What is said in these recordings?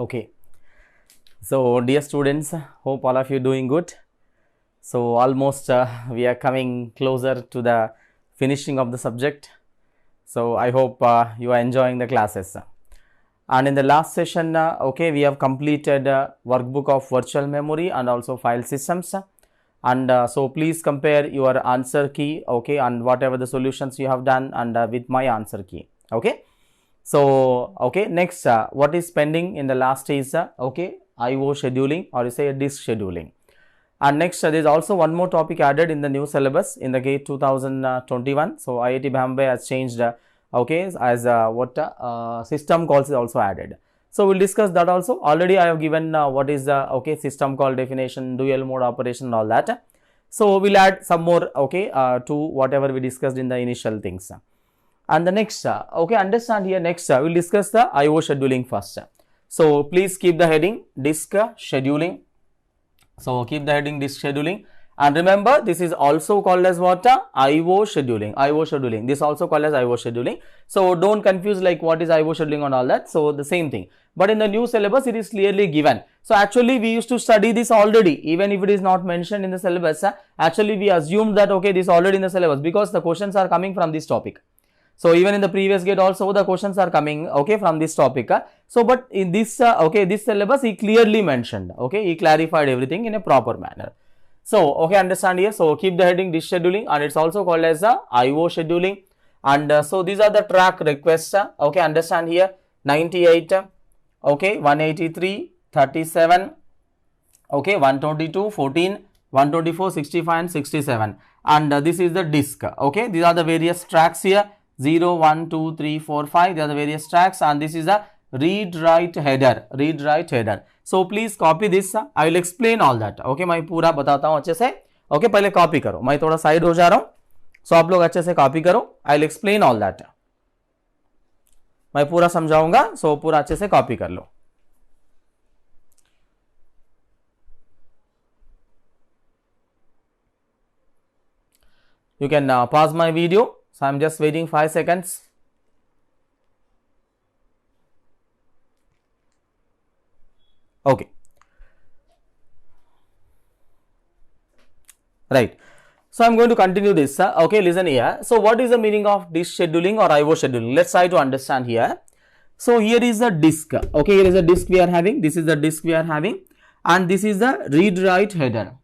Okay, so dear students, hope all of you doing good. So almost we are coming closer to the finishing of the subject. So I hope you are enjoying the classes. And in the last session, okay, we have completed workbook of virtual memory and also file systems. And so please compare your answer key, okay, and whatever the solutions you have done and with my answer key, okay. So okay, next what is pending in the last is okay, IO scheduling, or you say disk scheduling. And next there is also one more topic added in the new syllabus in the GATE 2021. So IIT Bombay has changed okay, as system calls is also added. So we'll discuss that also. Already I have given what is the okay system call definition, dual mode operation and all that. So we'll add some more okay to whatever we discussed in the initial things. And the next okay, understand here, next we'll discuss the IO scheduling first. So please keep the heading disk scheduling. So keep the heading disk scheduling, and remember this is also called as what? IO scheduling. IO scheduling. This also called as IO scheduling. So don't confuse like what is IO scheduling and all that. So the same thing. But in the new syllabus it is clearly given. So actually we used to study this already, even if it is not mentioned in the syllabus. Actually we assumed that okay, this is already in the syllabus because the questions are coming from this topic. So even in the previous GATE also the questions are coming okay from this topic. So but in this okay, this syllabus he clearly mentioned, okay, he clarified everything in a proper manner. So okay, understand here. So keep the heading disk scheduling, and it's also called as IO scheduling. And so these are the track requests. Okay, understand here, 98, okay, 183, 37, okay, 122, 14, 124, 65 and 67. And this is the disk. Okay, these are the various tracks here. 0, 1, 2, 3, 4, 5. They are the various tracks, and this is a read-write header. Read-write header. So please copy this. I will explain all that. Okay, मैं पूरा बताता हूँ अच्छे से. Okay, पहले copy करो. मैं थोड़ा side हो जा रहा हूँ. So आप लोग अच्छे से copy करो. I will explain all that. मैं पूरा समझाऊंगा. So पूरा अच्छे से copy कर लो. You can pause my video. So I'm just waiting 5 seconds. Okay. Right. So I'm going to continue this. Okay, listen here. So what is the meaning of disk scheduling or IO scheduling? Let's try to understand here. So here is the disk. Okay, here is the disk we are having. This is the disk we are having, and this is the read-write header.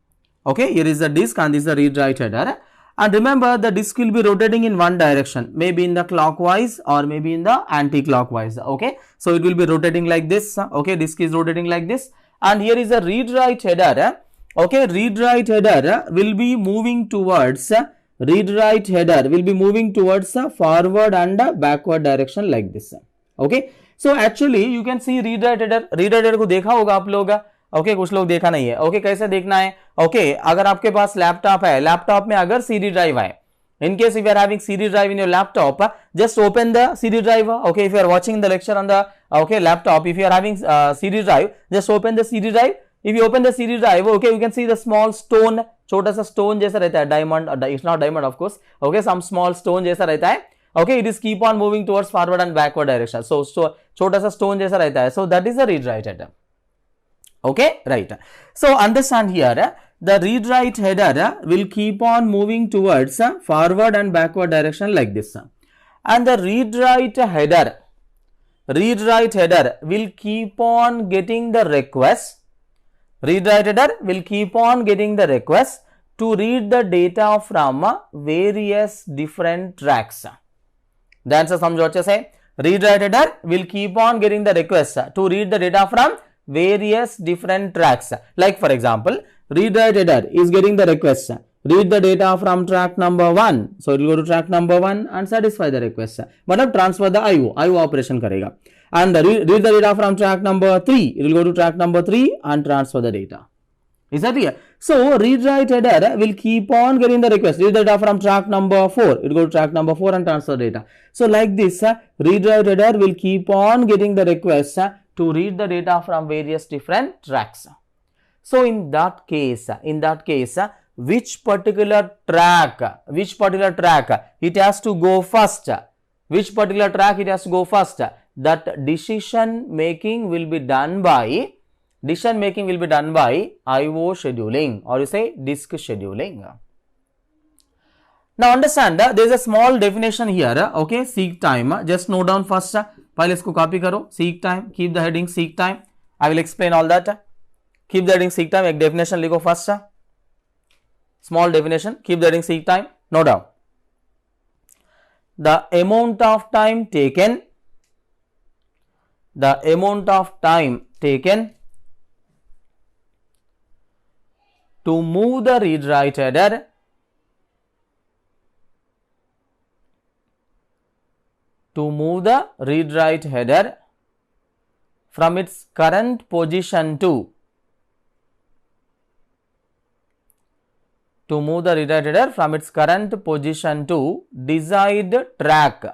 Okay, here is the disk and this is the read-write header. And remember, the disk will be rotating in one direction, maybe in the clockwise or maybe in the anti-clockwise. Okay, so it will be rotating like this. Okay, disk is rotating like this, and here is a read-write header. Okay, read-write header will be moving towards read-write header will be moving towards forward and backward direction like this. Okay, so actually you can see read-write header. Read-write header को देखा होगा आप लोग. Okay कुछ लोग देखा नहीं है. ओके कैसे देखना है? ओके अगर आपके पास लैपटॉप है, लैपटॉप में अगर CD ड्राइव है, in case if you are having CD drive in your laptop, just open the CD drive. Okay, if you are watching the lecture on the okay laptop, if you are having CD drive, just open the CD drive. If you open the CD drive, okay, you can see the small stone, छोटा सा stone जैसा रहता है, diamond, it's not diamond of course, okay, some small stone जैसा रहता है. Okay, it is keep on moving towards forward and backward direction. So छोटा सा stone जैसा रहता है. So that is the read-write header. Okay, right. So understand here, the read-write header will keep on moving towards forward and backward direction like this. And the read-write header will keep on getting the request. Read-write header will keep on getting the request to read the data from various different tracks. The answer समझो अच्छे से. Read-write header will keep on getting the request to read the data from various different tracks. Like for example, read-write header is getting the request, read the data from track number 1. So it will go to track number 1 and satisfy the request. मतलब transfer the IO operation करेगा. And read the data from track number 3. It will go to track number 3 and transfer the data. Is that clear? So read-write header will keep on getting the request. Read the data from track number 4. It will go to track number 4 and transfer data. So like this, read-write header will keep on getting the request to read the data from various different tracks. So in that case, which particular track it has to go first? Which particular track it has to go first? that decision making will be done by IO scheduling, or you say disk scheduling. Now understand, there is a small definition here, okay, seek time. Just note down first, पहले इसको copy करो, seek time, keep the heading seek time. I will explain all that. Keep the heading seek time, एक definition लिखो first, small definition, keep the heading seek time, note down. The amount of time taken to move the read-write header from its current position to desired track.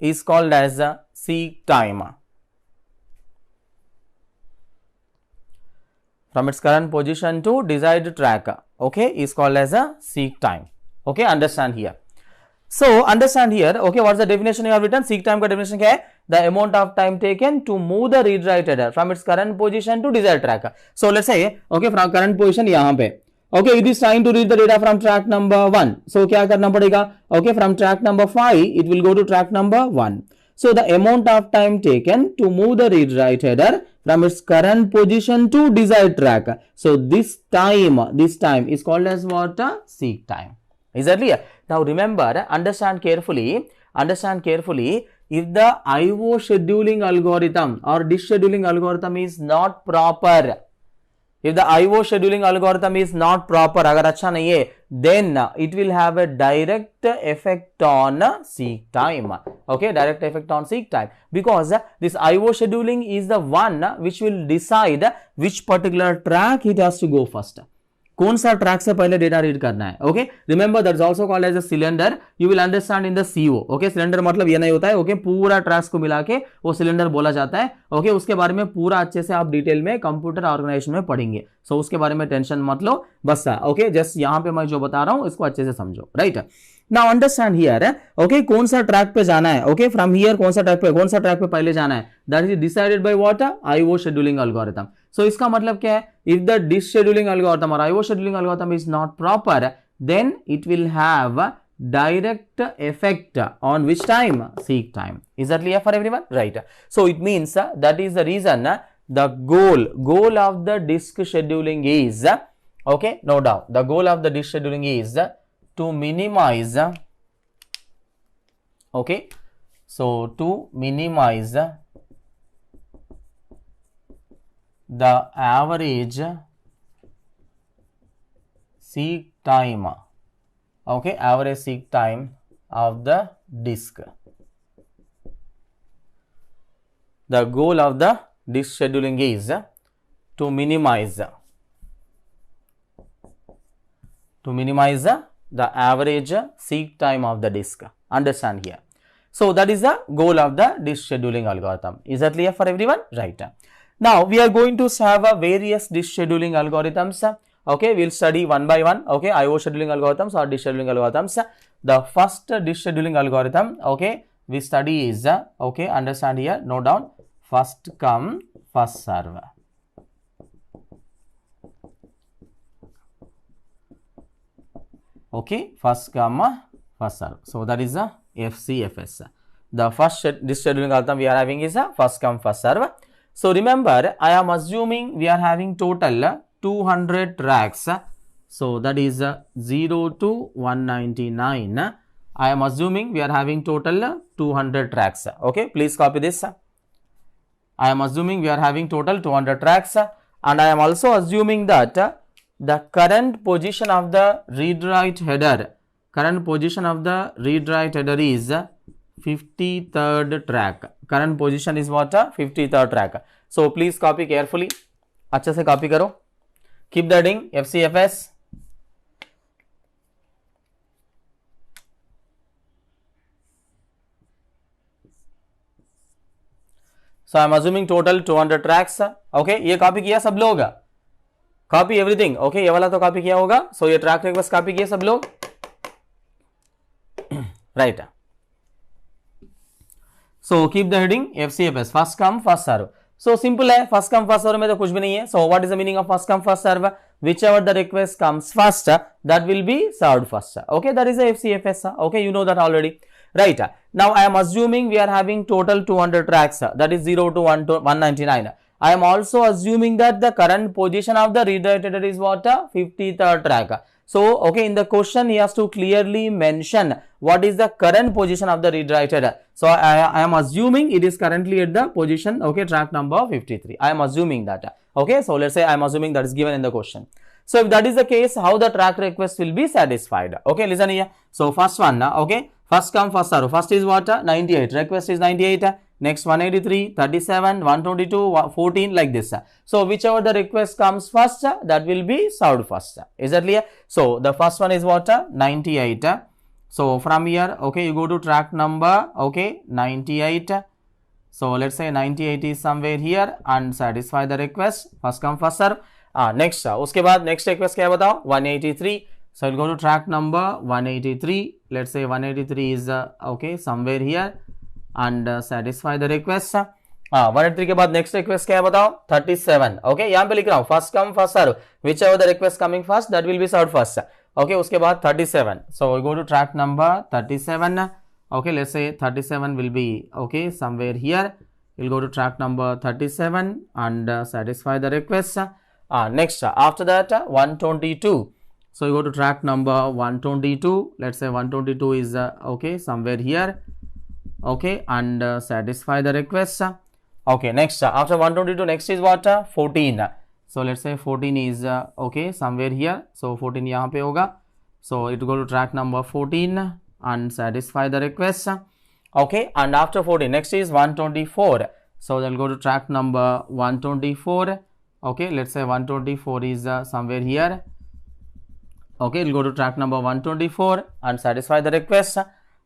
Is called as seek time. From its current position to desired track, okay, is called as a seek time. Okay, understand here. So understand here, okay, what's the definition you have written? Seek time का definition क्या है? The amount of time taken to move the read write header from its current position to desired track. So let's say, okay, from current position यहाँ पे, okay, it is trying to read the data from track number 1. So क्या करना पड़ेगा? Okay, from track number 5, it will go to track number 1. So the amount of time taken to move the read write header from its current position to desired track. So this time is called as what? Seek time. Is that clear? Now remember, understand carefully, if the IO scheduling algorithm or disk scheduling algorithm is not proper, अगर अच्छा नहीं है, then it will have a direct effect on seek time. Okay, direct effect on seek time, because this IO scheduling is the one which will decide which particular track it has to go first. कौन सा track से पहले data read करना है. Okay, remember that is also called as a cylinder. You will understand in the CO. Okay, cylinder मतलब ये नहीं होता है, ओके, पूरा ट्रैक्स को मिला के वो सिलेंडर बोला जाता है. ओके, उसके बारे में पूरा अच्छे से आप डिटेल में कंप्यूटर ऑर्गेनाइजेशन में पढ़ेंगे. सो उसके बारे में टेंशन मत लो, बस. ओके, जस्ट यहाँ पे मैं जो बता रहा हूँ इसको अच्छे से समझो. Right, now understand here. Okay, कौन सा ट्रैक पे जाना है. ओके, फ्रॉम हियर कौन सा ट्रैक पे पहले जाना है, that is decided by what? IO scheduling algorithm. So इसका मतलब क्या है? If the disk scheduling algorithm और IO scheduling algorithm is not proper, then it will have direct effect on which time? Seek time. Is that clear for everyone? Right. So it means that is the reason the goal of the disk scheduling is, okay, no doubt, the goal of the disk scheduling is to minimize, okay, so to minimize the average seek time, okay, average seek time of the disk. The goal of the disk scheduling is to minimize the average seek time of the disk. Understand here. So that is the goal of the disk scheduling algorithm. Is that clear for everyone? Right. Now we are going to have various disk scheduling algorithms. Okay, we'll study one by one. Okay, IO scheduling algorithms or disk scheduling algorithms. The first disk scheduling algorithm, okay, we study is, okay, understand here, note down, first come first serve. Okay, first come first serve. So that is the FCFS. The first disk scheduling algorithm we are having is a first come first serve. So remember, I am assuming we are having total 200 tracks. So that is 0 to 199. I am assuming we are having total 200 tracks. Okay, please copy this. I am assuming we are having total 200 tracks, and I am also assuming that the current position of the read write header, is 53rd track. Current position is what? 53rd track. So please copy carefully. अच्छे से copy करो. Keep the heading FCFS. So I am assuming total 200 tracks. Okay, ये copy किया सब लोग? Copy everything. Okay, ये वाला तो copy किया होगा. So ये track request copy किए सब लोग? right? So keep the heading FCFS, first come first serve. So simple है, first come first serve में तो कुछ भी नहीं है. So what is the meaning of first come first serve? Whichever the request comes first, that will be served first. Okay, that is the FCFS. Okay, you know that already, right? Now I am assuming we are having total 200 tracks, that is 0 to 199. I am also assuming that the current position of the redirected header is what? 53rd track. So, okay, in the question he has to clearly mention what is the current position of the redirected header. So, I am assuming it is currently at the position, okay, track number 53. I am assuming that. Okay, so let's say I am assuming that is given in the question. So, if that is the case, how the track request will be satisfied? Okay, listen here. So, first one, okay, first come first serve. First is what? 98. Request is 98. Next 183, 37, 122, 14, like this. So whichever the request comes first, that will be served first. Is that clear? So the first one is what? 98. So from here, okay, you go to track number, okay, 98. So let's say 98 is somewhere here and satisfy the request. First come first serve. Next, उसके बाद next request क्या है बताओ? 183. So we'll go to track number 183. Let's say 183 is okay somewhere here. And satisfy the request. 183 के बाद next request क्या है बताओ? 37. Okay, यहाँ पे लिख रहा हूँ first come first serve. Whichever the request coming first, that will be served first. Okay, उसके बाद 37. So we go to track number 37. Okay, let's say 37 will be okay somewhere here. We'll go to track number 37 and satisfy the request. Next, after that 122. So we go to track number 122. Let's say 122 is okay somewhere here. Okay, and satisfy the request. Okay, next after 122, next is what? 14. So let's say 14 is okay somewhere here. So 14 यहाँ पे होगा. So it will go to track number 14 and satisfy the request. Okay, and after 14, next is 124. So they'll go to track number 124. Okay, let's say 124 is somewhere here. Okay, it will go to track number 124 and satisfy the request.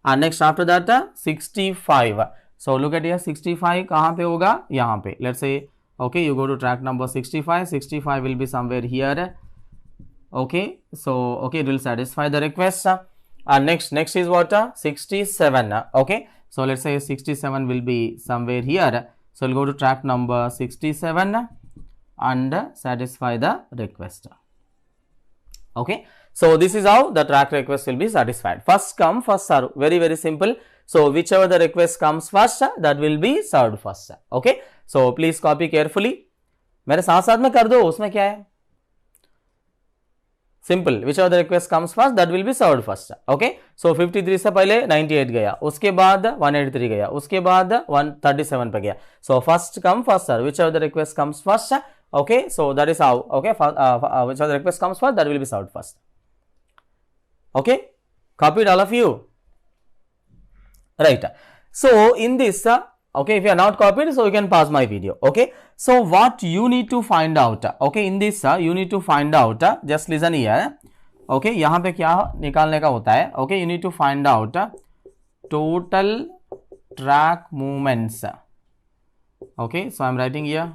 And next after that 65. So look at here, 65 कहाँ पे होगा? यहाँ पे. Let's say okay, you go to track number 65. 65 will be somewhere here. Okay, so okay, it will satisfy the request. And next is what? 67. Okay, so let's say 67 will be somewhere here. So we'll go to track number 67 and satisfy the request. Okay. So this is how the track request will be satisfied. First come first serve, very very simple. So whichever the request comes first, that will be served first. Okay, so please copy carefully. मेरे साथ साथ में कर दो, उसमें क्या है? Simple, whichever the request comes first, that will be served first. Okay, so 53 से पहले 98 गया, उसके बाद 183 गया, उसके बाद 137 पे गया. So first come first serve, whichever the request comes first. Okay, so that is how. Okay, whichever the request comes first, that will be served first. Okay, copied all of you, right? So in this okay, if you are not copied, so you can pause my video. Okay, so what you need to find out, okay, in this you need to find out, just listen here. Okay, यहाँ पे क्या निकालने का होता है? Okay, you need to find out total track movements. Okay, so I am writing here,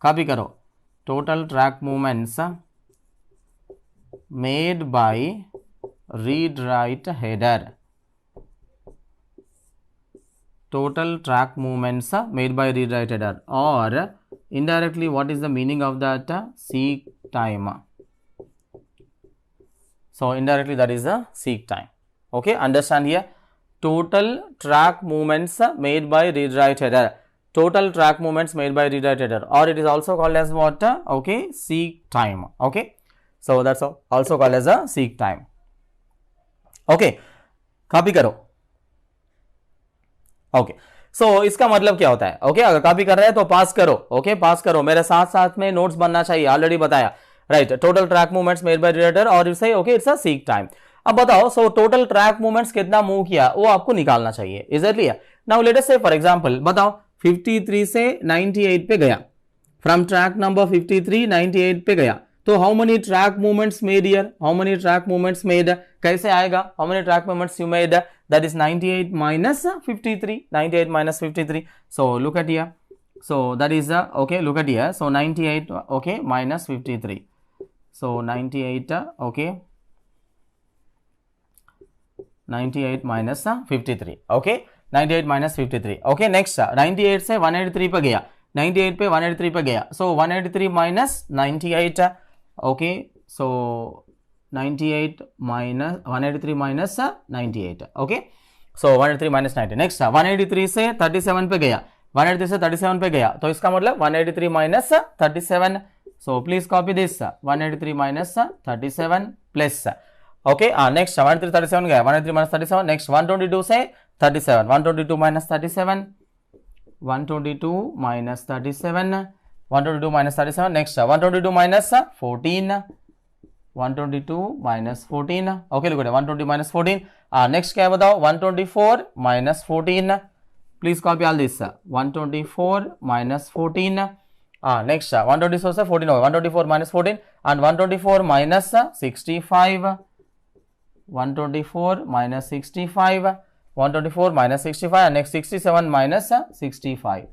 copy करो, total track movements made by read write header. Total track movements made by read write header, or indirectly what is the meaning of that? Seek time. So indirectly that is the seek time. Okay, understand here, total track movements made by read write header. Total track movements made by read write header, or it is also called as what? Okay, seek time. Okay, so that's also called as a seek time. Okay, copy करो. Okay, सो इसका मतलब क्या होता है? Okay, अगर copy कर रहे हैं तो पास करो. ओके, पास करो, मेरे साथ साथ में नोट्स बनना चाहिए, ऑलरेडी बताया, right? Total track movements made by reader, और इसे okay it's a seek time. अब बताओ, सो टोटल ट्रैक मूवमेंट्स कितना मूव किया वो आपको निकालना चाहिए. Is it clear? Now let us से फॉर एग्जांपल, बताओ 53 से 98 पे गया, फ्रॉम ट्रैक नंबर 53 98 पे गया, तो how many track movements made here? How many track movements made? कैसे आएगा? How many track movements you made? That is 98 minus 53. 98 minus 53. So look at here. So that is okay, look at here. So 98 okay minus 53. So 98 okay 98 minus 53. Okay, 98 minus 53. Okay, next 98 से 183 पे गया, 98 पे 183 पे गया, so 183 minus 98. Okay, so 98 minus 183 minus 98. Okay, so 183 minus 90. Next 183 से 37 पे गया, 183 से 37 पे गया, तो इसका मतलब 183 minus 37. So please copy this 183 minus 37 plus. Okay, next 183 37 गया, 183 minus 37. Next 122 से 37, 122 minus 37, 122 minus 37, 122 minus 37. Next 122 minus 14, 122 minus 14. Okay, look at it, 120 minus 14. Next क्या बताओ, 124 minus 14. Please copy all this 124 minus 14. Next 124 से 14 होगा, 124 minus 14 and 124 minus 65. 124 minus 65, 124 minus 65, and next 67 minus 65.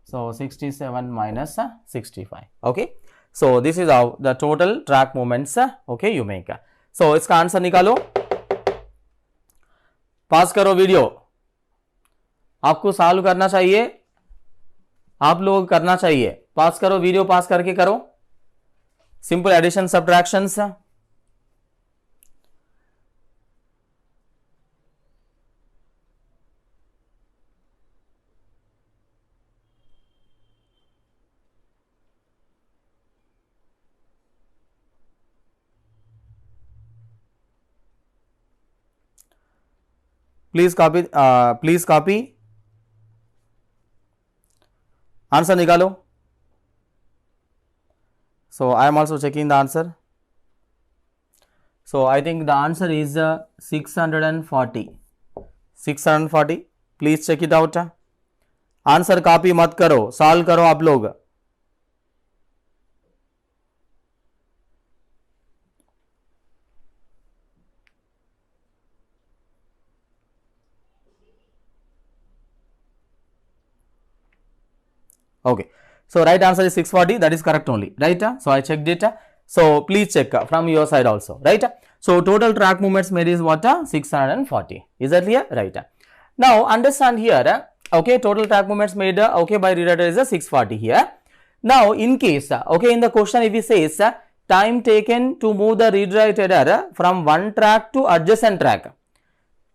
So 67 minus 65. Okay, so this is how the total track movements okay you make. So इसका answer निकालो, पास करो video, आपको solve करना चाहिए, आप लोग करना चाहिए, पास करो वीडियो, पास करके करो simple addition subtractions. Please copy answer निकालो. So I am also checking the answer. So I think the answer is 640. 640. Please check it out. Answer copy मत करो, सॉल्व करो आप लोग. Okay, so right answer is 640. That is correct only, right? So I checked it. So please check from your side also, right? So total track movements made is what? 640. Is that clear? Right. Now understand here. Okay, total track movements made okay by rewriter is 640 here. Now in case okay, in the question if it says time taken to move the rewriter from one track to adjacent track,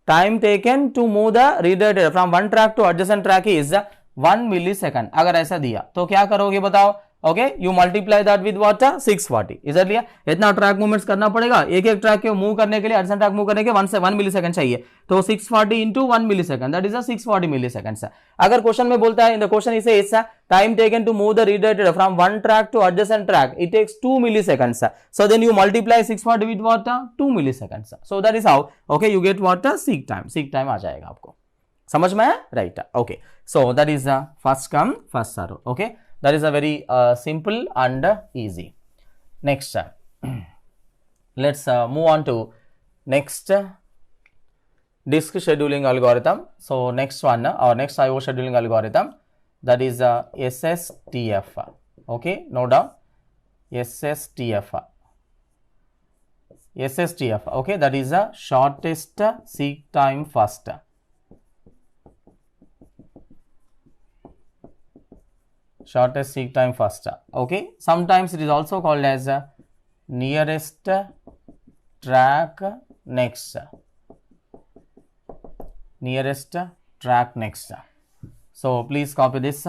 time taken to move the rewriter from one track to adjacent track is 1 millisecond. अगर ऐसा दिया तो क्या करोगे बताओ. Okay, you multiply that with what 640. Is that clear? इतना track movements करना पड़ेगा, एक एक ट्रैक के मूव करने के लिए, एडजसेंट ट्रैक मूव करने के 1 मिलीसेकंड चाहिए, तो 640 into 1 millisecond, that is 640 milliseconds. अगर क्वेश्चन में बोलता है in the question is says time taken to move the redirected from one track to adjacent track, it takes 2 milliseconds. So then you multiply 640 with what 2 milliseconds. So that is how okay you get what seek time आ जाएगा आपको. समझ में है? Right. Okay, so that is first come first serve. Okay, that is a very simple and easy. Next let's move on to next disk scheduling algorithm. So next one or next IO scheduling algorithm, that is SSTF. Okay, note down SSTF. Okay, that is a shortest seek time first. Shortest seek time first. Okay, sometimes it is also called as nearest track next. Nearest track next. So please copy this.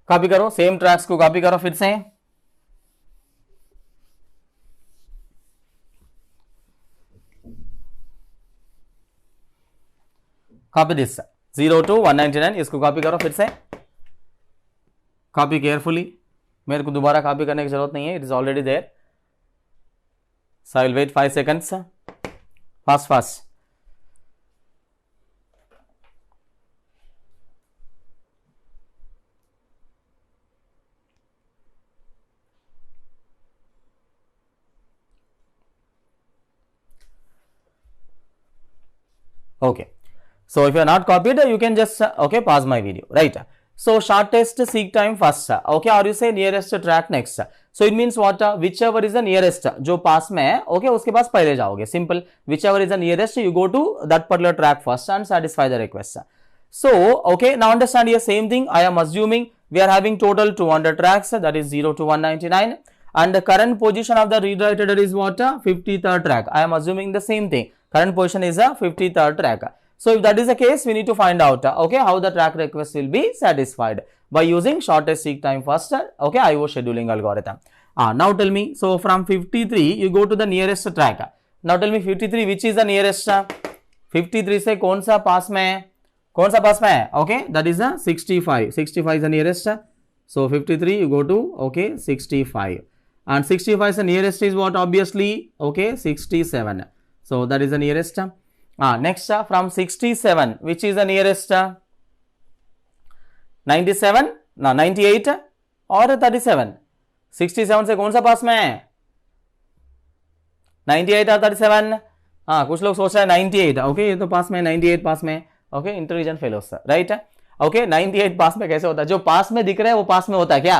Copy करो, same tracks को copy करो फिर से. Copy this 0 to 199, इसको copy करो फिर से, copy carefully, मेरे को दोबारा कॉपी करने की जरूरत नहीं है, it is already there. So I will wait 5 seconds. Fast. Okay, So if you are not copied, you can just okay pause my video, right? So shortest seek time first, okay, or you say nearest track next. So it means what? Whichever is the nearest, जो पास में है, okay, उसके पास पहले जाओगे. Simple. Whichever is the nearest, you go to that particular track first and satisfy the request. So okay, now understand here same thing. I am assuming we are having total 200 tracks, that is 0 to 199, and the current position of the read write header is what? 53rd track. I am assuming the same thing. Current position is a 53rd track. So if that is the case, we need to find out okay how the track request will be satisfied by using shortest seek time first okay IO scheduling algorithm. Now tell me, so from 53 you go to the nearest track. Now tell me 53 which is the nearest? 53 से कौन सा पास में है? कौन सा पास में है? Okay, that is a 65. 65 is the nearest. So 53 you go to okay 65, and 65 is the nearest is what? Obviously okay 67. So that is the nearest. Next from 67 which is the nearest? 97, 98 और 37. 67 से कौन सा पास में है? 98 और 37. कुछ लोग सोच रहे हैं 98. ओके, ये तो पास में 98 पास में. Okay, intelligent fellows, right. Okay, 98 पास में कैसे होता है? जो पास में दिख रहा है वो पास में होता है क्या?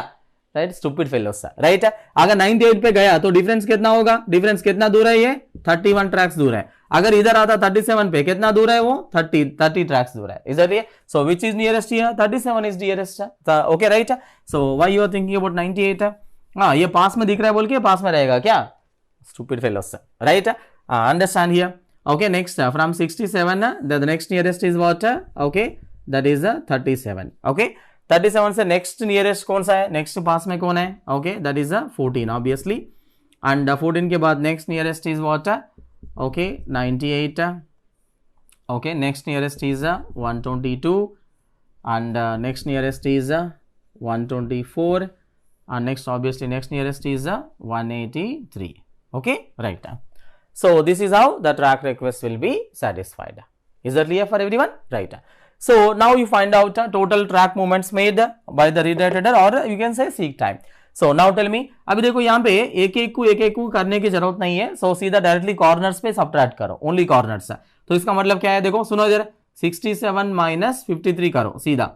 Right, stupid fellows, right. अगर 98 पे गया तो डिफरेंस कितना होगा? डिफरेंस कितना दूर है? ये 31 ट्रैक्स दूर है. अगर इधर आता 37 पे, कितना दूर है वो? 30 ट्रैक्स दूर है. इधर ये, so which is nearest here? 37 is nearest. Okay, right. So why you are thinking about 98? ये पास में दिख रहा है बोल के पास में रहेगा क्या? Stupid fellows, right. Understand here. Okay, next from 67 the next nearest is what? Okay, that is 37. Okay, 37 से next nearest कौन सा है? next पास में कौन है? Okay, that is 14 obviously, and 14 के बाद next nearest is what? Okay, 98. Okay, next nearest is 122, and next nearest is 124, and next obviously next nearest is 183. Okay, right. So this is how the track request will be satisfied. Is that clear for everyone? Right. So now you find out total track movements made by the read write header, or you can say seek time. So now tell me, अभी देखो यहाँ पे एक एक को करने की जरूरत नहीं है. So सीधा डायरेक्टली कॉर्नर्स पे सबट्रैक्ट करो, ओनली कॉर्नर्स. तो इसका मतलब क्या है? देखो सुनो इधर, 67 माइनस 53 करो सीधा.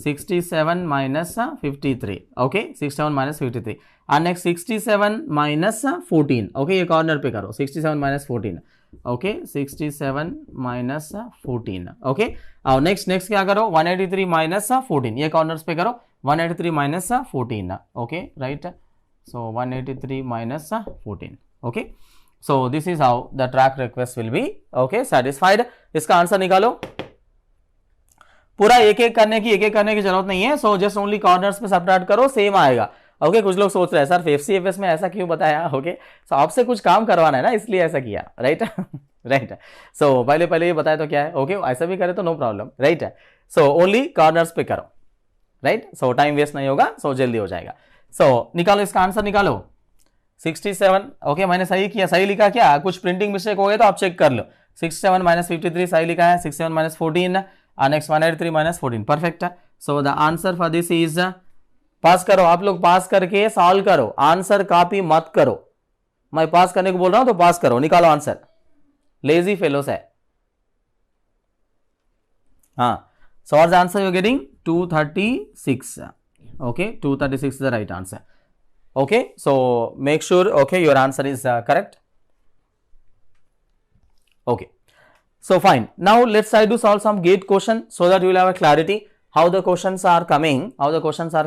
67 minus 53. Okay, 67 minus 53. and next 67 minus 14. okay, ये कॉर्नर पे करो. 67 minus 14. okay, 67 minus 14. okay, और नेक्स्ट क्या करो? 183 minus 14. ये कॉर्नर्स पे करो. 183 minus 14. okay, right. so 183 minus 14. okay, so this is how the track request will be okay satisfied. इसका आंसर निकालो. पूरा एक एक करने की जरूरत नहीं है. सो जस्ट ओनली कॉर्नर्स पे सबट्रैक्ट करो, सेम आएगा. ओके, कुछ लोग सोच रहे हैं सर एफसीएफएस में ऐसा क्यों बताया? ओके, सो आपसे कुछ काम करवाना है ना, इसलिए ऐसा किया, राइट. राइट. सो पहले ये बताया तो क्या है? ओके, ऐसा भी करे तो no problem, right. So only corners पे करो, राइट. सो टाइम वेस्ट नहीं होगा, सो जल्दी हो जाएगा. सो निकालो, इसका आंसर निकालो. 67. ओके, मैंने सही किया, सही लिखा क्या? कुछ प्रिंटिंग मिस्टेक हो गए तो आप चेक कर लो. 67 माइनस 53 सही लिखा है. 67 minus 14 next 183 minus 14. Perfect. So the answer for this is, pass करो आप लोग, पास करके सॉल्व करो, आंसर कॉपी मत करो. मैं पास करने को बोल रहा हूं तो पास करो, निकालो आंसर. लेजी फेलोस है. हाँ, so what's the answer you are getting? 236. Okay, 236 is the right answer. Okay, so make sure okay your answer is correct. Okay, so fine. Now let's try to solve some gate question so that you will have a clarity how the questions are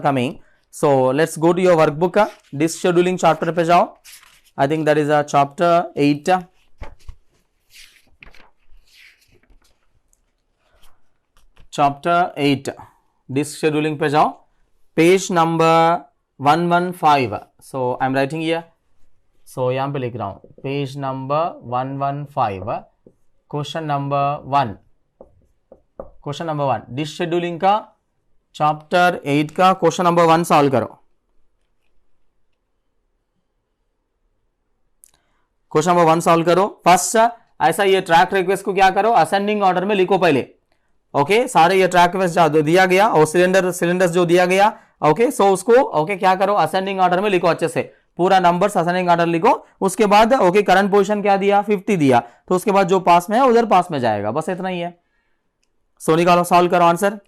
coming. So let's go to your workbook. Disk scheduling chapter पे जाओ. I think that is a chapter 8. Chapter 8 disk scheduling पे जाओ. Page number 115. So I'm writing here. So यहाँ पे लिख रहा हूँ. Page number 115. Question number 1 disk scheduling का चैप्टर 8 का क्वेश्चन नंबर 1 सॉल्व करो. क्वेश्चन नंबर 1 सॉल्व करो. फर्स्ट ऐसा ये ट्रैक रिक्वेस्ट को क्या करो? असेंडिंग ऑर्डर में लिखो पहले. ओके, सारे ये ट्रैक रिक्वेस्ट जो दिया गया और सिलेंडर्स जो दिया गया, ओके, सो उसको ओके क्या करो? असेंडिंग ऑर्डर में लिखो अच्छे से. पूरा नंबर असेंडिंग ऑर्डर लिखो. उसके बाद ओके करंट पोजीशन क्या दिया? 50 दिया. तो उसके बाद जो पास में है उधर पास में जाएगा. बस इतना ही है. सो निकालो, सॉल्व करो answer.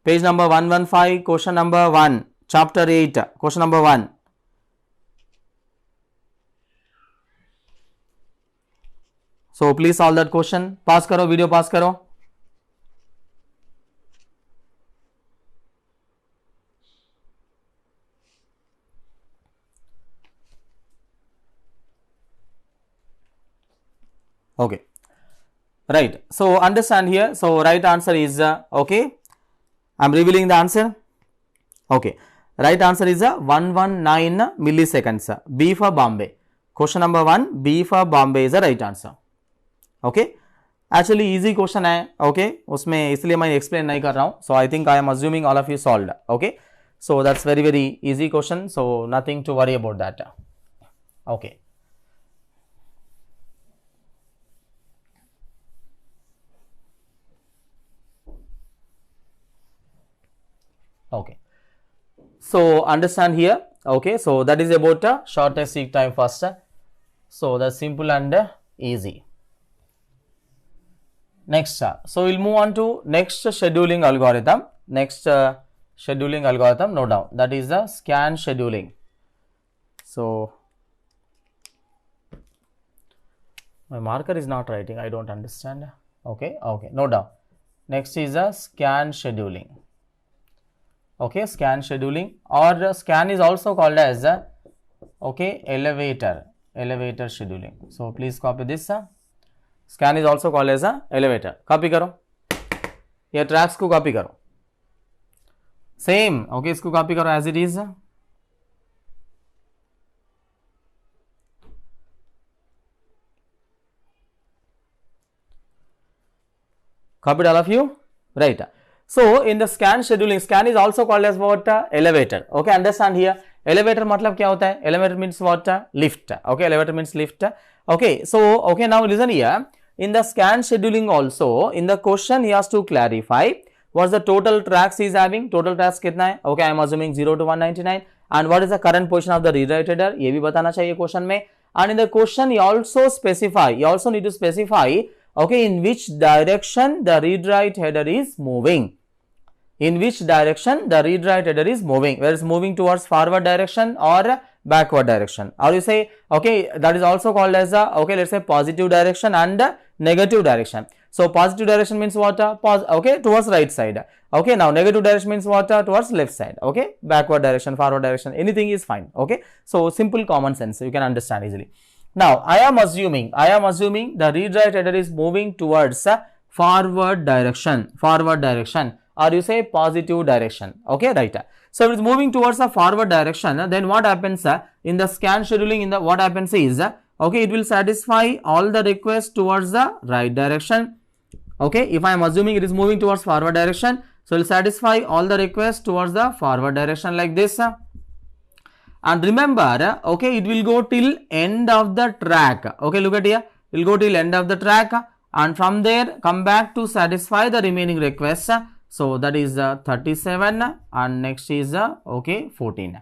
Page number 115, question number 1, chapter 8, question number 1. So please solve that question. पास करो, वीडियो पास करो. Okay, right. So understand here. So right answer is okay. I'm revealing the answer. Okay, right answer is 119 milliseconds. B for Bombay. Question number 1, B for Bombay is the right answer. Okay. Actually easy question है. Okay, उसमें इसलिए मैं explain नहीं कर रहा हूँ. So I think I am assuming all of you solved. Okay, so that's very easy question. So nothing to worry about that. Okay. Okay, so understand here. Okay, so that is about shortest seek time first. So that's simple and easy. Next, so we'll move on to next scheduling algorithm. Next scheduling algorithm, no doubt, that is the scan scheduling. So my marker is not writing, I don't understand. Okay, no doubt. Next is a scan scheduling. Okay, scan scheduling, or scan is also called as okay, elevator scheduling. So please copy this. Scan is also called as elevator. Copy करो, ये tracks को copy करो, same. Okay, इसको copy करो as it is. Copied all of you, right? So in the scan scheduling, scan is also called as what? Elevator. Okay, understand here. Elevator मतलब क्या होता है? Elevator means what? Lift. Okay, elevator means lift. Okay, so okay, now listen here. In the scan scheduling also, in the question he has to clarify what's the total tracks he is having. Total tracks कितना है? Okay, I am assuming 0 to 199. And what is the current position of the read-write header? ये भी बताना चाहिए question में. And in the question you also specify, you also need to specify, okay, in which direction the read-write header is moving. In which direction the read-write header is moving, whether it's moving towards forward direction or backward direction, or you say, okay, that is also called as okay, let's say positive direction and negative direction. So positive direction means what? Okay, towards right side. Okay, now negative direction means what? Towards left side. Okay, backward direction, forward direction, anything is fine. Okay, so simple common sense, you can understand easily. Now I am assuming the read-write header is moving towards forward direction, or you say positive direction. Okay, right. So if it is moving towards a forward direction, then what happens in the scan scheduling, in the what happens is, okay, it will satisfy all the requests towards the right direction. Okay, if I am assuming it is moving towards forward direction, so it will satisfy all the requests towards the forward direction like this. And remember, okay, it will go till end of the track. Okay, look at here, it will go till end of the track, and from there come back to satisfy the remaining requests. So that is 37, and next is okay, 14.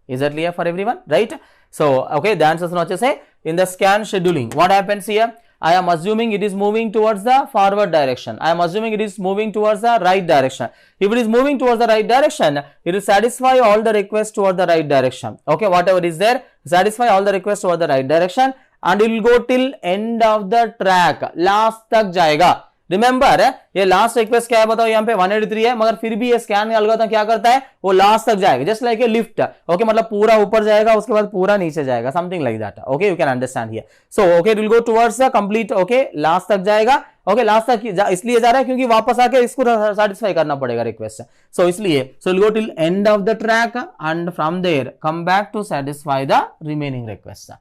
Is that clear for everyone, right? So okay, the answer is not just say in the scan scheduling, what happens here? I am assuming it is moving towards the forward direction. I am assuming it is moving towards the right direction. If it is moving towards the right direction, it will satisfy all the requests toward the right direction. Okay, whatever is there, satisfy all the requests toward the right direction, and it will go till end of the track, last तक जाएगा. Remember ये last request क्या है बताओ, यहाँ पे 183 है, मगर फिर भी ये स्कैन एल्गोरिथम क्या करता है, वो लास्ट तक जाएगा, जस्ट लाइक ए लिफ्ट. ओके, मतलब पूरा ऊपर जाएगा, उसके बाद पूरा नीचे जाएगा, something like that. Okay, you can understand here. So okay, it will go towards the complete. Okay, last तक जाएगा. ओके, लास्ट तक इसलिए जा रहा है क्योंकि वापस आके इसको सेटिस्फाई करना पड़ेगा रिक्वेस्ट. सो इसलिए so will go till end of the track, and from there come back to satisfy the remaining request.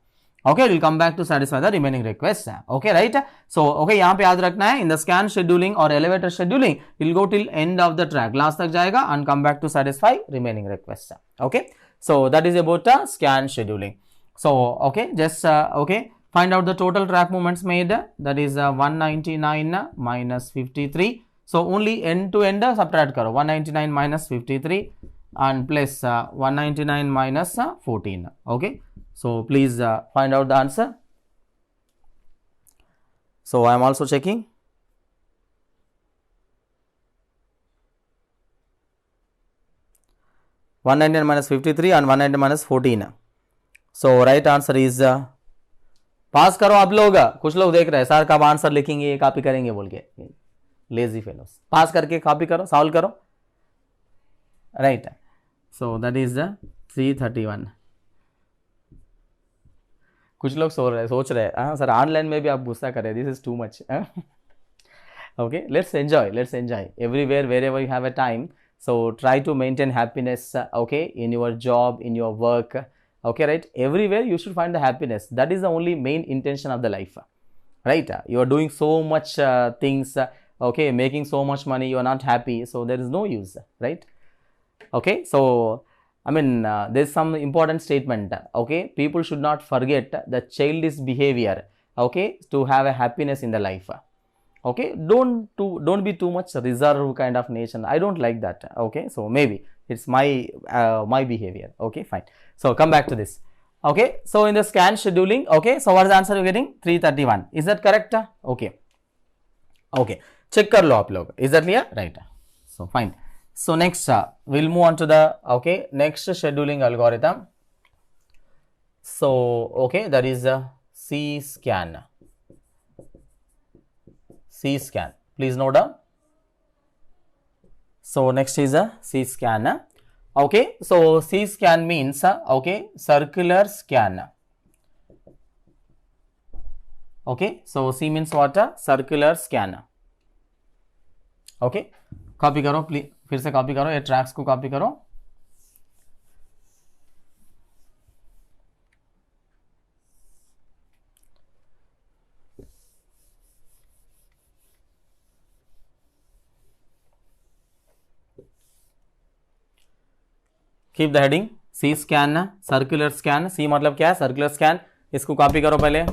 Okay, it will come back to satisfy the remaining requests. Okay, right? So okay, यहाँ पे याद रखना है, in the scan scheduling or elevator scheduling, it will go till end of the track, last तक जाएगा and come back to satisfy remaining requests. Okay, so that is about scan scheduling. So okay, just okay, find out the total track movements made. That is 199 minus 53. So only end to end subtract करो, 199 minus 53 and plus 199 minus 14. Okay. So please find out the answer. So I am also checking. 199 minus 53 and 190 minus 14. So right answer is पास करो आप लोग, कुछ लोग देख रहे हैं sir कब आंसर लिखेंगे कॉपी करेंगे बोल के, लेजी फेलोस, पास करके कॉपी करो सॉल्व करो, राइट. So that is 331. कुछ लोग सोच रहे हाँ सर ऑनलाइन में भी आप गुस्सा कर रहे हैं, this is too much. Okay, let's enjoy everywhere wherever you have a time. So try to maintain happiness, okay, in your job, in your work, okay, right, everywhere you should find the happiness. That is the only main intention of the life, right? You are doing so much things, okay, making so much money, you are not happy, so there is no use, right? Okay, so I mean there's some important statement, okay, people should not forget the childish behavior, okay, to have a happiness in the life. Okay, don't be too much reserved kind of nation. I don't like that. Okay, so maybe it's my behavior. Okay, fine. So come back to this. Okay, so in the scan scheduling, okay, so what is the answer you're getting? 331. Is that correct? Okay, check kar lo aap log. Is that clear? Right. So fine. So next we'll move on to the next scheduling algorithm. So okay, that is C scan. C scan, please note down. So next is a C scan. Okay, so C scan means okay, circular scan. Okay, so C means what? Circular scan. Okay, copy करो please, फिर से copy करो, ये tracks को copy करो. Keep the heading C scan, circular scan. C मतलब क्या है? Circular scan. इसको कॉपी करो पहले.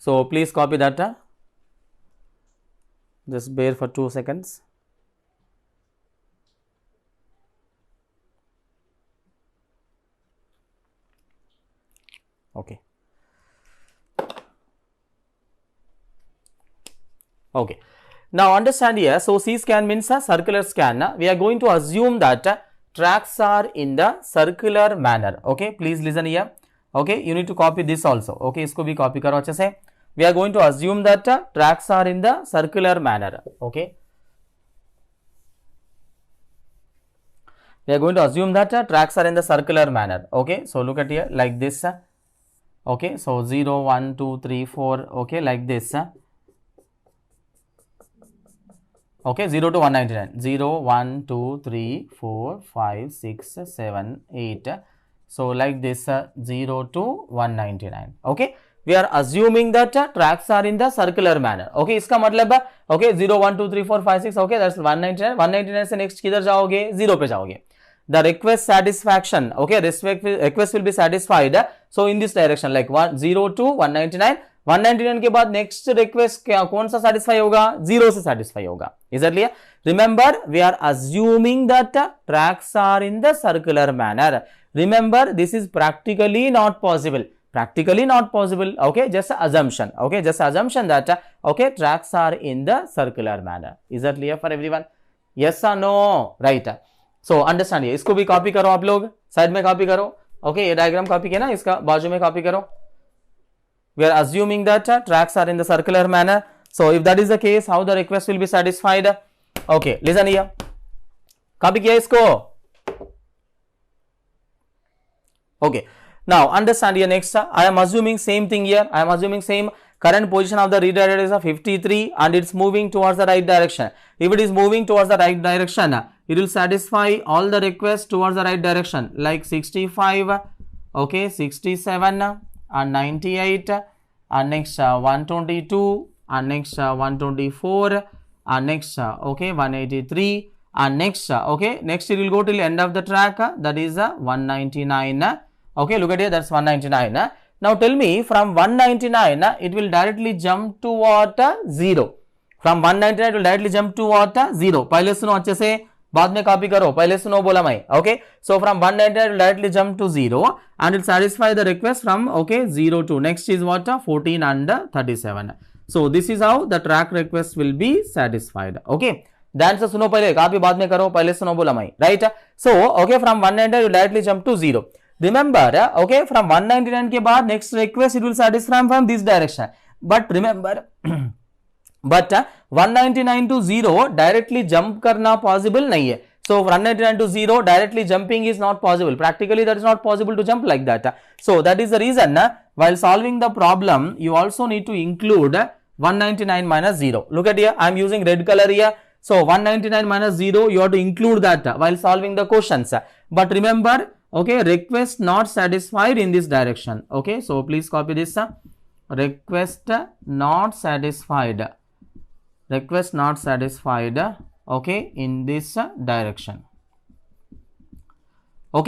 So please copy that. Just bear for 2 seconds. Okay. Okay. Now understand here. So C scan means a circular scan. We are going to assume that tracks are in the circular manner. Okay. Please listen here. Okay. You need to copy this also. Okay. इसको भी copy करो अच्छे से. We are going to assume that tracks are in the circular manner. Okay. We are going to assume that tracks are in the circular manner. Okay. So look at here like this. Okay. So 0, 1, 2, 3, 4. Okay. Like this. Okay. 0 to 199. 0, 1, 2, 3, 4, 5, 6, 7, 8. So like this 0 to 199. Okay. We are assuming that tracks are in the circular manner. Okay, इसका मतलब है okay 0 1 2 3 4 5 6 okay that's 199. 199 से next किधर जाओगे? 0 पे जाओगे. The request satisfaction, okay, request will be satisfied. So in this direction like 0 to 199. 199 के बाद next request क्या कौन सा satisfy होगा? 0 से satisfy होगा. Is that clear? Remember we are assuming that tracks are in the circular manner. Remember this is practically not possible. Practically not possible. Okay, just an assumption. Okay, just an assumption that okay tracks are in the circular manner. Is that clear for everyone? Yes or no? Right. So understand ये, इसको भी copy करो आप लोग, side में copy करो. Okay, ये diagram copy किया ना, इसका बाजू में कॉपी करो. We are assuming that tracks are in the circular manner. So if that is the case, how the request will be satisfied? Okay, listen here. Copy किया इसको. Okay. Now understand here next. I am assuming same thing here. I am assuming same. Current position of the redirector is 53 and it's moving towards the right direction. If it is moving towards the right direction, it will satisfy all the requests towards the right direction like 65, okay, 67 and 98 and next 122 and next 124 and next okay 183 and next okay next it will go till end of the track that is 199. Okay, look at here, that's 199. Now tell me from 199 it will directly jump to what? 0. From 199 it will directly jump to what? 0. पहले सुनो अच्छे से, बाद में copy करो, पहले सुनो बोला मैं. Okay, so from 199 directly jump to 0 and it satisfy the request from 0 to next is what 14 and 37. So this is how the track request will be satisfied. Okay, the answer सुनो पहले, copy बाद में करो, पहले सुनो बोला मैं. Right, so from 199 you directly jump to 0. Remember, from 199 के बाद next request it will satisfy from this direction. But remember, but 199 to 0 directly jump करना possible नहीं है. So 199 to 0 directly jumping is not possible. Practically that is not possible to jump like that. So that is the reason while solving the problem you also need to include 199 minus 0. Look at here, I am using red color here. So 199 minus 0 you have to include that while solving the questions. But remember, request not satisfied in this direction. Okay, so please copy this. Request not satisfied. Request not satisfied. In this direction. A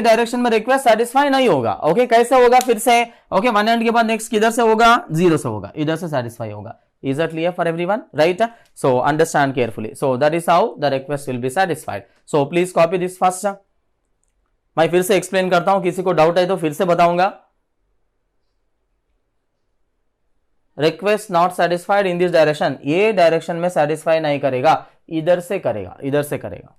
direction में request satisfy नहीं होगा. कैसे होगा फिर से? 100 के बाद next किधर से होगा? 0 से होगा, इधर से सेटिस्फाई होगा. Is that clear for everyone? Right? So understand carefully. So that is how the request will be satisfied. So please copy this first. मैं फिर से एक्सप्लेन करता हूं, किसी को डाउट है तो फिर से बताऊंगा. Request not satisfied in this direction, ये डायरेक्शन में सेटिस्फाई नहीं करेगा, इधर से करेगा, इधर से करेगा.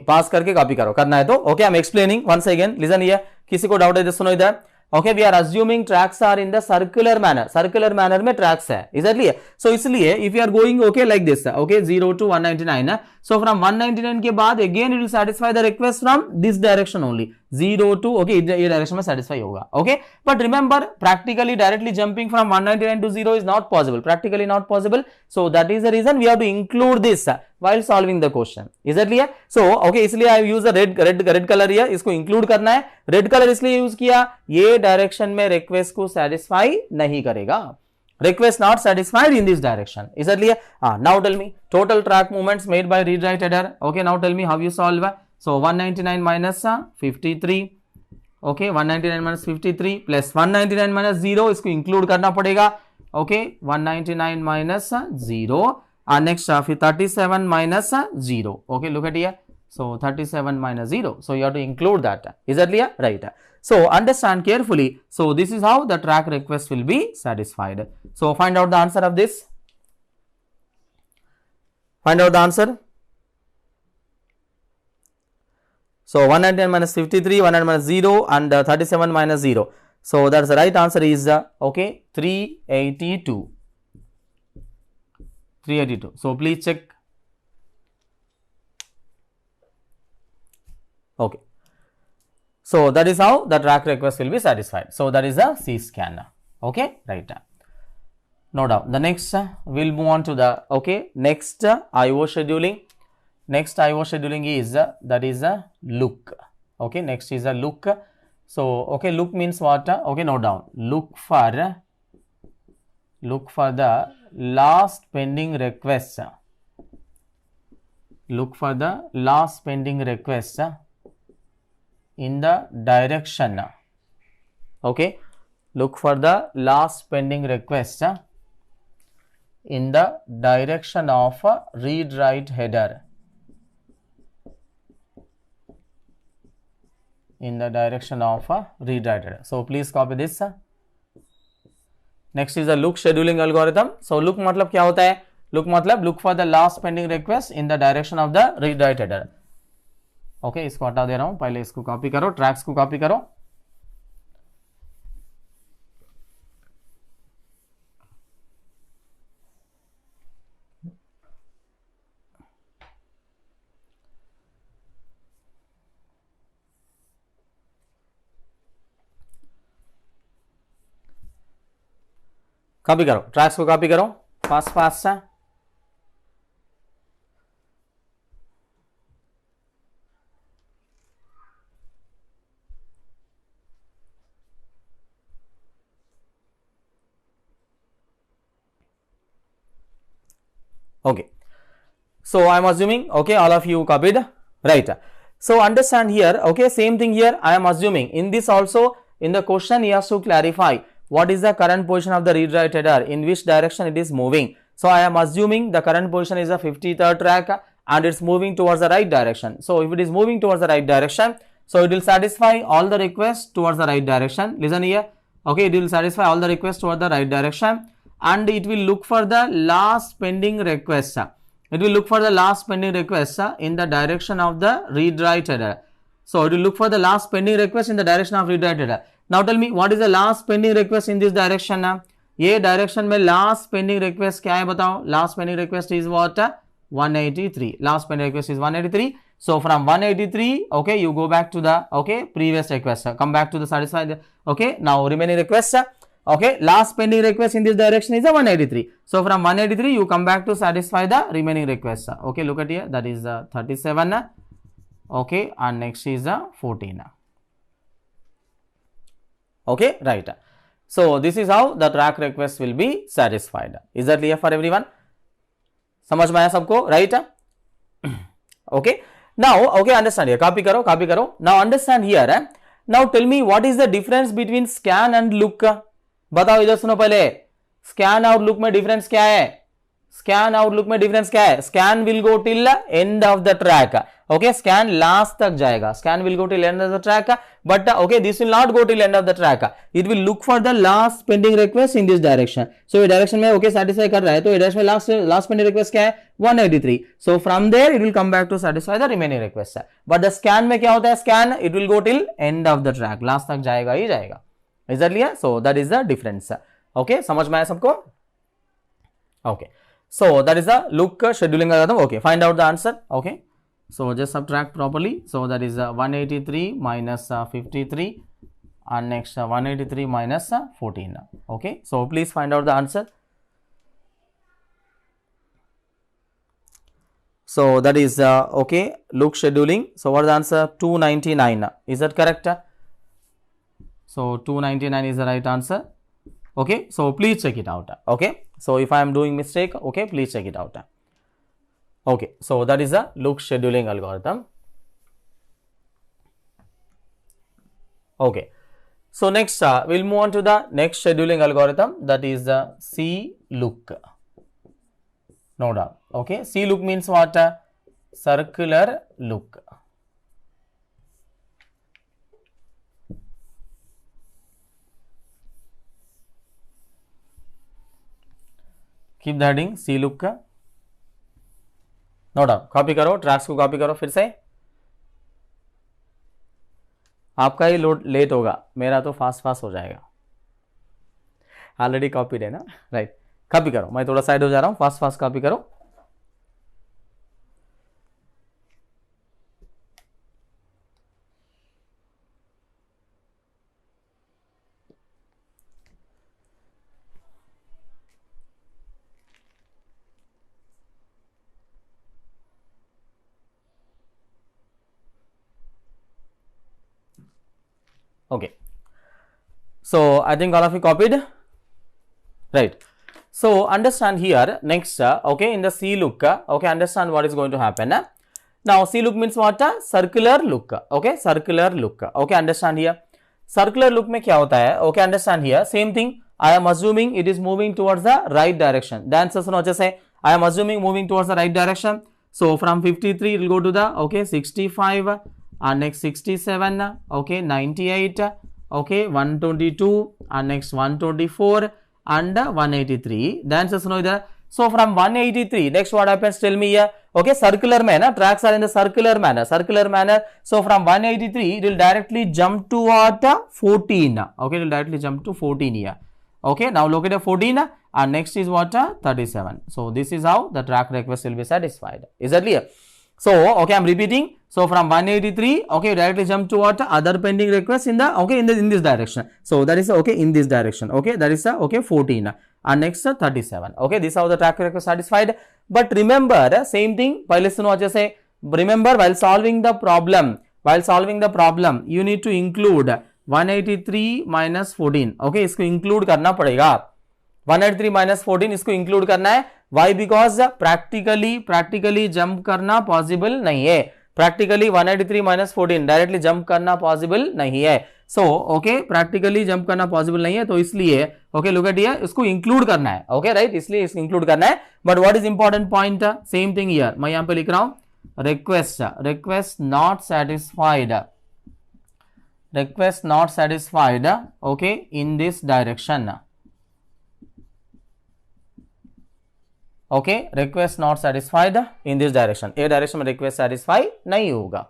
पास करके कॉपी करो, करना है तो. I am explaining once again, listen here. किसी को डाउट है तो सुनो इधर. We are assuming tracks are in the circular manner. Circular manner में ट्रैक्स है, इसलिए इसलिए if you are going like this 0 to 199. So from 199 के बाद again it will satisfy the request from this direction only. 0 to ये direction में satisfy होगा. But remember, practically directly jumping from 199 to 0 is not possible. Practically not possible. So that is the reason we have to include this while solving the question. Is that clear? So इसलिए I use the red color here. इसको include करना है. Red color इसलिए use किया, ये direction में request को satisfy नहीं करेगा. Request not satisfied in this direction. Is that clear? Now tell me total track movements made by read write header. Now tell me how you solve. So 199 minus 53. 199 minus 53 plus 199 minus 0, इसको include करना पड़ेगा. 199 minus 0 and next फिर 37 minus 0. Look at here. So 37 minus 0. So you have to include that. Is that clear? Right. So understand carefully. So this is how the track request will be satisfied. So find out the answer of this. Find out the answer. So 199 minus 53, 100 minus 0 and 37 minus 0. So that's the right answer is 382. 382. So please check. So that is how the track request will be satisfied. So that is the C scan. Right. No doubt. The next we'll move on to the next IO scheduling. Next IO scheduling is that is a look. Next is a look. So look means what? Note down. Look for the last pending request. Look for the last pending request in the direction. Look for the last pending request in the direction of read write header. In the direction of read write header. So please copy this. Next is the look scheduling algorithm. So look मतलब क्या होता है? Look मतलब look for the last pending request in the direction of the read write header. इसको हटा दे रहा हूं, पहले इसको कॉपी करो, ट्रैक्स को कॉपी करो. कॉपी करो, ट्रैक्स को कॉपी करो, फास्ट है. So I am assuming all of you copied, right? So understand here, same thing here. I am assuming in this also, in the question he has to clarify what is the current position of the read write header, in which direction it is moving. So I am assuming the current position is a 53rd track and it's moving towards the right direction. So if it is moving towards the right direction, so it will satisfy all the requests towards the right direction. Listen here. Okay, it will satisfy all the requests towards the right direction, and it will look for the last pending request. It will look for the last pending request in the direction of the read write header. So it will look for the last pending request in the direction of read write header. Now tell me, what is the last pending request in this direction? ये direction में last pending request क्या है बताओ? Last pending request is what? 183. Last pending request is 183. So from 183, okay, you go back to the previous request. Come back to the satisfied. Okay, now remaining request. Okay, last pending request in this direction is a 183. So from 183, you come back to satisfy the remaining request. Okay, look at here. That is 37. Okay, and next is 14. Okay, right. So this is how the track request will be satisfied. Is that clear for everyone? समझ में आया सबको? Right? Okay. Now, okay, understand here. Copy करो, copy करो. Now understand here. Now tell me what is the difference between scan and look? बताओ, इधर सुनो पहले. Scan और look में difference क्या है? Scan और look में difference क्या है? Scan will go till end of the track. Okay, scan last तक जाएगा. Scan will go till end of the track. But okay, this will not go till end of the track. It will look for the last pending request in this direction. So ये direction में okay satisfy कर रहा है, तो ये direction में last pending request क्या है? 183. So from there it will come back to satisfy the remaining request. But the scan में क्या होता है? Scan it will go till end of the track. Last तक जाएगा ही जाएगा. Is that clear? So that is the difference. Okay, समझ में आया सबको? Okay. So that is the look scheduling algorithm. Okay, find out the answer. Okay. So just subtract properly. So that is 183 minus 53, and next 183 minus 14. Okay. So please find out the answer. So that is okay, look scheduling. So what is the answer? 299. Is that correct? So 299 is the right answer. Okay. So please check it out. Okay. So if I am doing mistake, okay, please check it out. Okay, so that is the look scheduling algorithm. Okay, so next we'll move on to the next scheduling algorithm, that is the C-look. No doubt. Okay, C-look means what? Circular look. Keep the heading C-look. No doubt. Copy करो, tracks को copy करो फिर से. आपका ही load late होगा, मेरा तो fast हो जाएगा. ऑलरेडी कॉपीड है ना, राइट. कॉपी करो, मैं थोड़ा साइड हो जा रहा हूं. फास्ट कॉपी करो. Okay, so I think all of you copied, right? So understand here next, okay, in the C look, okay, understand what is going to happen. Now C look means what? Circular look. Okay, circular look. Okay, understand here. Circular look में क्या होता है? Okay, understand here. Same thing. I am assuming it is moving towards the right direction. The answer सुनो अच्छे से. I am assuming moving towards the right direction. So from 53 it will go to the okay 65. And next 67, okay, 98, okay, 122, and next 124 and 183. The answer is no either. So from 183, next what happens? Tell me here. Okay, circular manner. Tracks are in the circular manner. So from 183, it will directly jump to what? 14. Okay, it will directly jump to 14 here. Okay, now look at 14, and next is what? 37. So this is how the track request will be satisfied. Is that clear? So okay, I am repeating. So from 183, okay, directly jump to what? Other pending request in the okay in this direction. So that is okay in this direction. Okay, that is okay 14, and next 37. Okay, this is how the track request satisfied. But remember same thing. पहले सुनो अच्छे से. Remember while solving the problem, you need to include 183 minus 14. Okay, इसको include करना पड़ेगा. 183 minus 14 इसको include करना है. Why? Because practically jump करना possible नहीं है. Practically 183 minus 14 directly jump करना possible नहीं है. सो ओके प्रैक्टिकली जंप करना पॉसिबल नहीं है, तो इसलिए ओके लुक एट हियर, इसको इंक्लूड करना है, ओके राइट, इसलिए इसको इंक्लूड करना है. But what is important point, same thing here, मैं यहां पे लिख रहा हूं request not satisfied, request not satisfied, okay, in this direction, okay, request not satisfied in this direction, a direction में request satisfy नहीं होगा.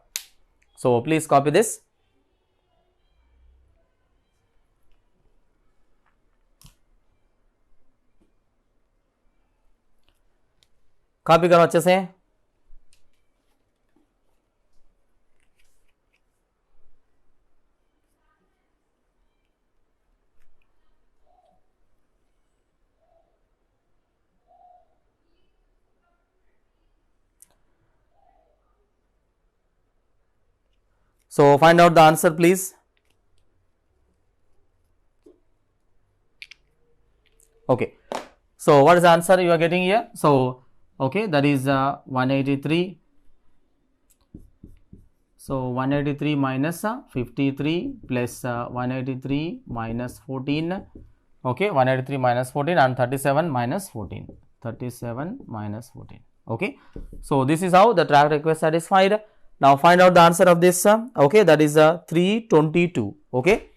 So please copy this. Copy करो अच्छे से. So find out the answer please. Okay, so what is the answer you are getting here? So okay, that is 183. So 183 minus 53 plus 183 minus 14, okay, 183 minus 14 and 37 minus 14, 37 minus 14, okay. So this is how the track request satisfied. Now find out the answer of this, okay, that is 322, okay.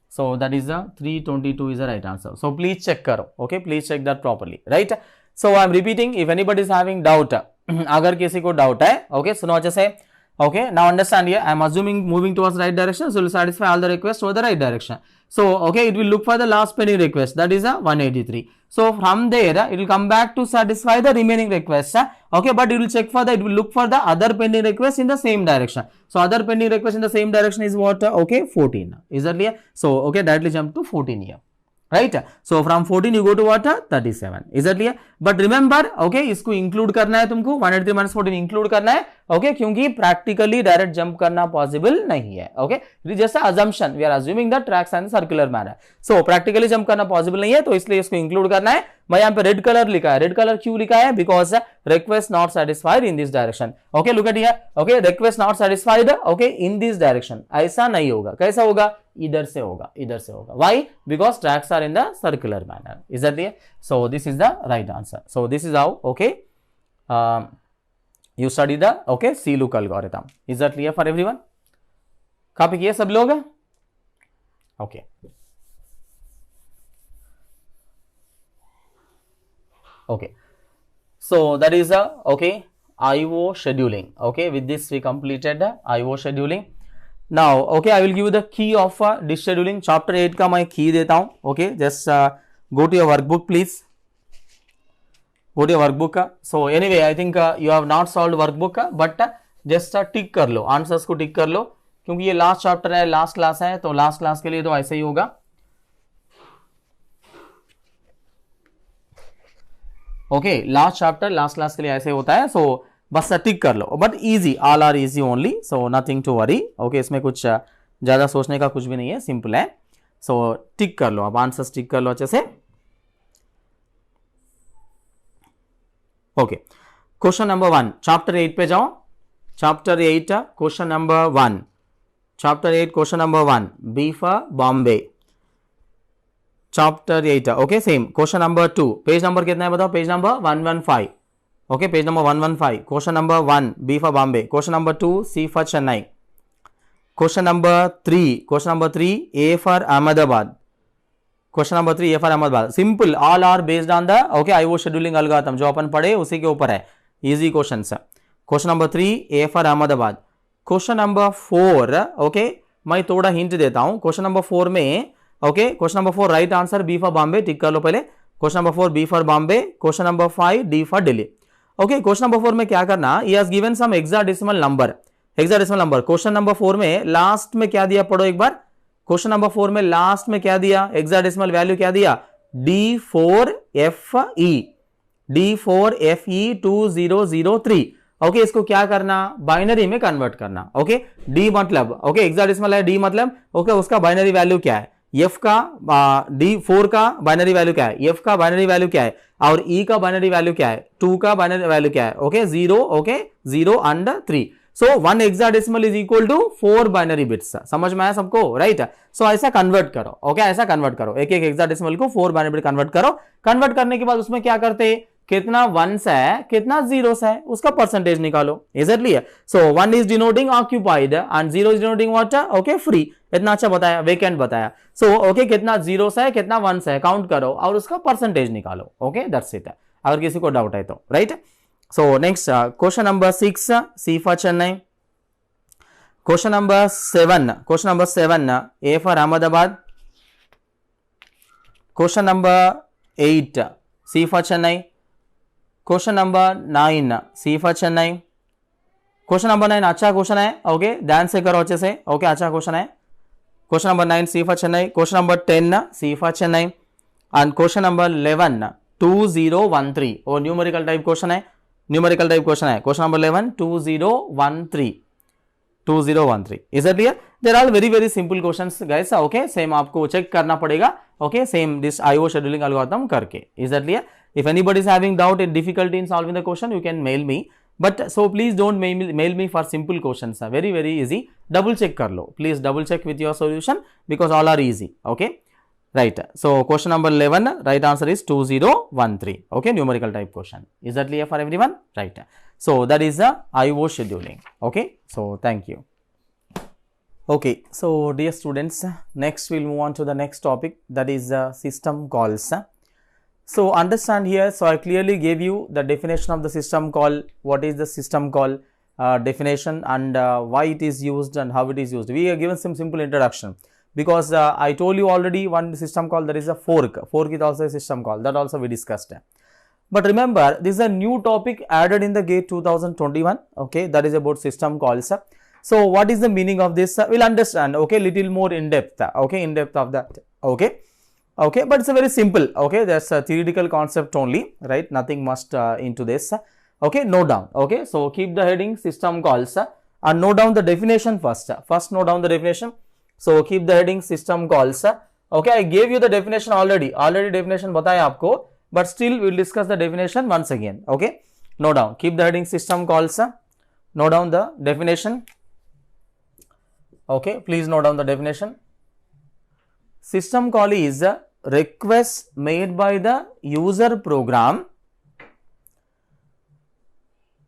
So that is 322 is the right answer. So please check karo, okay, please check that properly, right. So I am repeating, if anybody is having doubt, agar kisi ko doubt hai, okay, suno अच्छे से. Okay, now understand here, I am assuming moving towards right direction, so it will satisfy all the requests over the right direction. So okay, it will look for the last pending request, that is 183. So from there it will come back to satisfy the remaining requests, okay, but it will check for the, it will look for the other pending requests in the same direction. So other pending requests in the same direction is what, okay, 14. Is that clear? So okay, directly jump to 14 here, right. So from 14 you go to what, 37. Is that clear? But remember, okay, इसको include करना है तुमको, 183 minus 14 include करना है, okay, क्योंकि practically direct jump करना possible नहीं है, okay, it is just a assumption, we are assuming the tracks and circular manner. So practically jump करना possible नहीं है, तो इसलिए इसको include करना है. मैं यहाँ पे रेड कलर लिखा है, रेड कलर क्यों लिखा है, because request not satisfied in this direction, okay, look at here, okay, request not satisfied, okay, in this direction, ऐसा नहीं होगा, कैसा होगा, इधर से होगा, इधर से होगा. Why? Because tracks are in the circular manner. Is that clear? So this is the right answer. So this is how, okay, you study the, okay, C look algorithm. Is that clear for everyone? Copy किए सब लोग? Okay. Okay, so that is okay, IO scheduling. Okay, with this we completed IO scheduling. Now okay, I will give you the key of disk scheduling. Chapter 8 का मैं key देता हूँ. Okay, just go to your workbook please. Go to your workbook. So anyway, I think you have not solved workbook, but just tick कर लो, answers को tick कर लो, क्योंकि ये last chapter है, last class है, तो last class के लिए तो ऐसे ही होगा. Okay, last chapter last class के लिए ऐसे होता है. सो बस टिक कर लो, but easy, all are easy only, so nothing to worry. Okay, इसमें कुछ ज्यादा सोचने का कुछ भी नहीं है, सिंपल है. सो टिक कर लो, अब आंसर्स टिक कर लो अच्छे से. ओके, क्वेश्चन नंबर 1, चैप्टर 8 पे जाओ. Chapter 8 question number 1, chapter 8 question number 1, B for Bombay. Chapter 8, okay, same. Question number 2, page number कितना है बताओ, page number 115. okay, page number 115. Question number 1, B for Bombay. Question number 2, C for Chennai. Question number 3, A for Ahmedabad. Question number 3, A for Ahmedabad. Simple, all are based on the, okay, IO scheduling algorithm जो अपन पढ़े उसी के ऊपर है. Easy questions. Question number 3, A for Ahmedabad. Question number 4, okay, मैं थोड़ा hint देता हूं. क्वेश्चन नंबर 4 में, okay, question number 4 right answer B for Bombay, tick कर लो पहले. Question number 4 B for Bombay. Question number 5 D for Delhi. Okay, question number 4 में क्या करना, he has given some hexadecimal number. Hexadecimal number question number 4 में last में क्या दिया, पढ़ो एक बार. क्वेश्चन नंबर 4 में लास्ट में क्या दिया, हेक्साडेसिमल वैल्यू क्या दिया, D4FE, D4FE2003. ओके, इसको क्या करना, बाइनरी में कन्वर्ट करना. ओके, डी मतलब, ओके, हेक्साडेसिमल है, डी मतलब, ओके, उसका बाइनरी वैल्यू क्या है, एफ का D4 का बाइनरी वैल्यू क्या है, एफ का बाइनरी वैल्यू क्या है, और ई का बाइनरी वैल्यू क्या है, 2 का बाइनरी वैल्यू क्या है, okay, 0, okay, 0 and 3. So 1 hexadecimal is equal to 4 binary bits, समझ में आया सबको, राइट। सो ऐसा कन्वर्ट करो, ओके, ऐसा कन्वर्ट करो, एक एक हेक्साडेसिमल को 4 बाइनरी बिट कन्वर्ट करो। कन्वर्ट करने के बाद उसमें क्या करते, कितना वंस है कितना जीरोस है उसका परसेंटेज निकालो, easily. So 1 is denoting occupied and 0 is denoting what, okay, free. इतना अच्छा बताया, वेकेंट बताया। सो ओके, कितना जीरोस है कितना वंस है काउंट करो और उसका परसेंटेज निकालो, ओके, दैट्स इट। अगर किसी को डाउट है तो, right. So next question number 6, C for Chennai. Question number 7, A for Ahmedabad. Question number 8, C for Chennai. Question number 9, C for Chennai. Question number 9 अच्छा क्वेश्चन है, ओके, ध्यान से करो अच्छे से, ओके, अच्छा क्वेश्चन है। Question number 9 C for Chennai. Question number 10 C for Chennai and question number 11 2013 और न्यूमेरिकल टाइप क्वेश्चन है, न्यूमेरिकल टाइप क्वेश्चन है। Question number 11 2013 is it clear? There are very very simple questions guys, okay, same आपको check करना पड़ेगा, okay, same this IO scheduling algorithm करके, is it clear? If anybody is having doubt and difficulty in solving the question, you can mail me. But so please don't mail me for simple questions. Very very easy. Double check kar lo. Please double check with your solution because all are easy. Okay, right. So question number 11, right answer is 2013. Okay, numerical type question. Is that clear for everyone? Right. So that is the IO scheduling. Okay. So thank you. Okay. So dear students, next we'll move on to the next topic, that is system calls. So understand here, so I clearly gave you the definition of the system call, what is the system call definition and why it is used and how it is used. We are given some simple introduction because I told you already one system call, that is a fork. Fork is also a system call, that also we discussed. But remember, this is a new topic added in the GATE 2021, okay, that is about system calls. So what is the meaning of this? We'll understand, okay, little more in depth, okay, in depth of that, okay. Okay, but it's a very simple, okay, that's a theoretical concept only, right, nothing must into this, okay, note down, okay. So keep the heading system calls and note down the definition first note down the definition. So keep the heading system calls, okay, I gave you the definition already definition bataya aapko, but still we will discuss the definition once again, okay. Note down, keep the heading system calls, note down the definition, okay, please note down the definition. System call is a request made by the user program,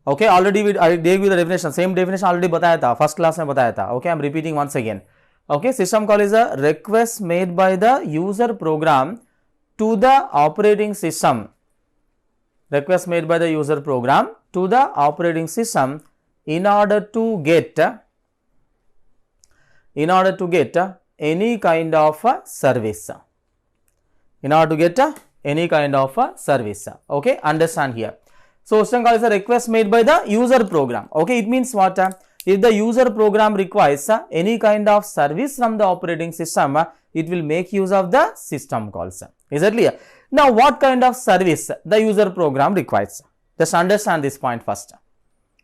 okay, already I gave you the definition, same definition already bataya tha, first class mein bataya tha, okay, I am repeating once again, okay. System call is a request made by the user program to the operating system, request made by the user program to the operating system in order to get any kind of service, in order to get any kind of service, okay, understand here. So system call is a request made by the user program, okay, it means what, if the user program requires any kind of service from the operating system, it will make use of the system calls, is it clear? Now what kind of service the user program requires, just understand this point first,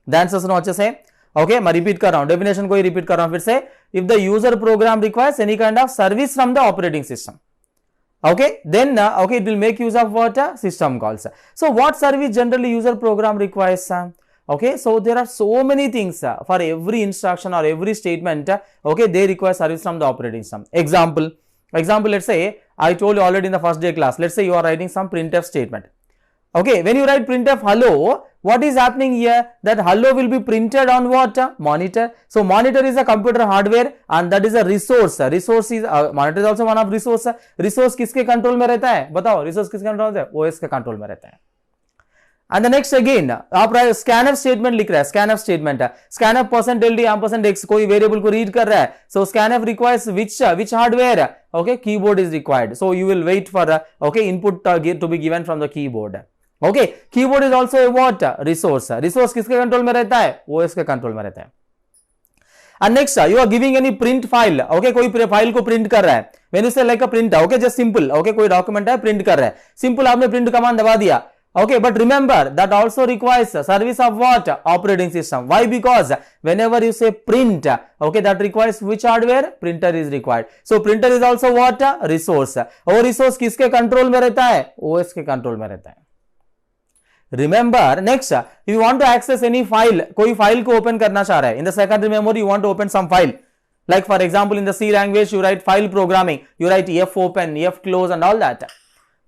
the answers no अच्छे से, okay, मैं repeat कर रहा हूँ, definition को ही repeat कर रहा हूँ फिर से, if the user program requires any kind of service from the operating system, okay, then okay, it will make use of what, system calls. So what service generally user program requires, okay, so there are so many things for every instruction or every statement, okay, they require service from the operating system. Example, let's say I told you already in the first day class, let's say you are writing some printf statement, okay, when you write printf hello, what is happening here, that hello will be printed on what, monitor. So monitor is a computer hardware and that is a resource is monitor is also one of resource किसके control में रहता है, बताओ, resource किसके control में रहता है, OS के कंट्रोल में रहता है. And the next again, आप scanf statement लिख रहा है, scanf statement है, scanf %LD %x कोई वेरिएबल को रीड कर रहा है, so scanf requires which hardware, okay, keyboard is required, so you will wait for okay, input to be given from the keyboard, okay, keyboard is also a what, resource किसके control में रहता है, OS के control में रहता है. And next you are giving any print file, okay, कोई file को प्रिंट कर रहा है, when you say like a print, okay, just simple, okay, कोई डॉक्यूमेंट है प्रिंट कर रहा है, सिंपल आपने प्रिंट कमांड दबा दिया, okay, but remember that also requires service of what, operating system. Why? Because whenever you say print, okay, that requires which hardware, printer is required, so printer is also what, resource, और resource किसके control में रहता है, OS के control में रहता है. Remember, next, if you want to access any file, कोई file को open करना चाह रहा है, in the secondary memory you want to open some file. Like for example, in the C language, you write file programming, you write fopen, fclose and all that.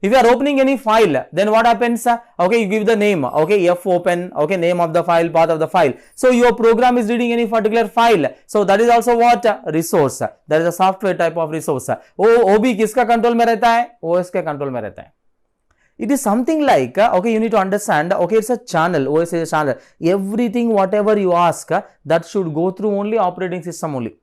If you are opening any file, then what happens? Okay, you give the name, okay, fopen, okay, name of the file, path of the file. So your program is reading any particular file. So that is also what? Resource. That is a software type of resource. OB किसका control में रहता है? OS के control में रहता है. It is something like, okay, you need to understand, okay, it's a channel, OS is a channel. Everything, whatever you ask, that should go through only operating system only.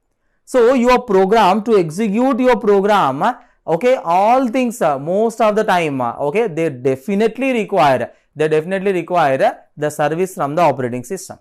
So your program, to execute your program, okay, all things, most of the time, okay, they definitely require the service from the operating system.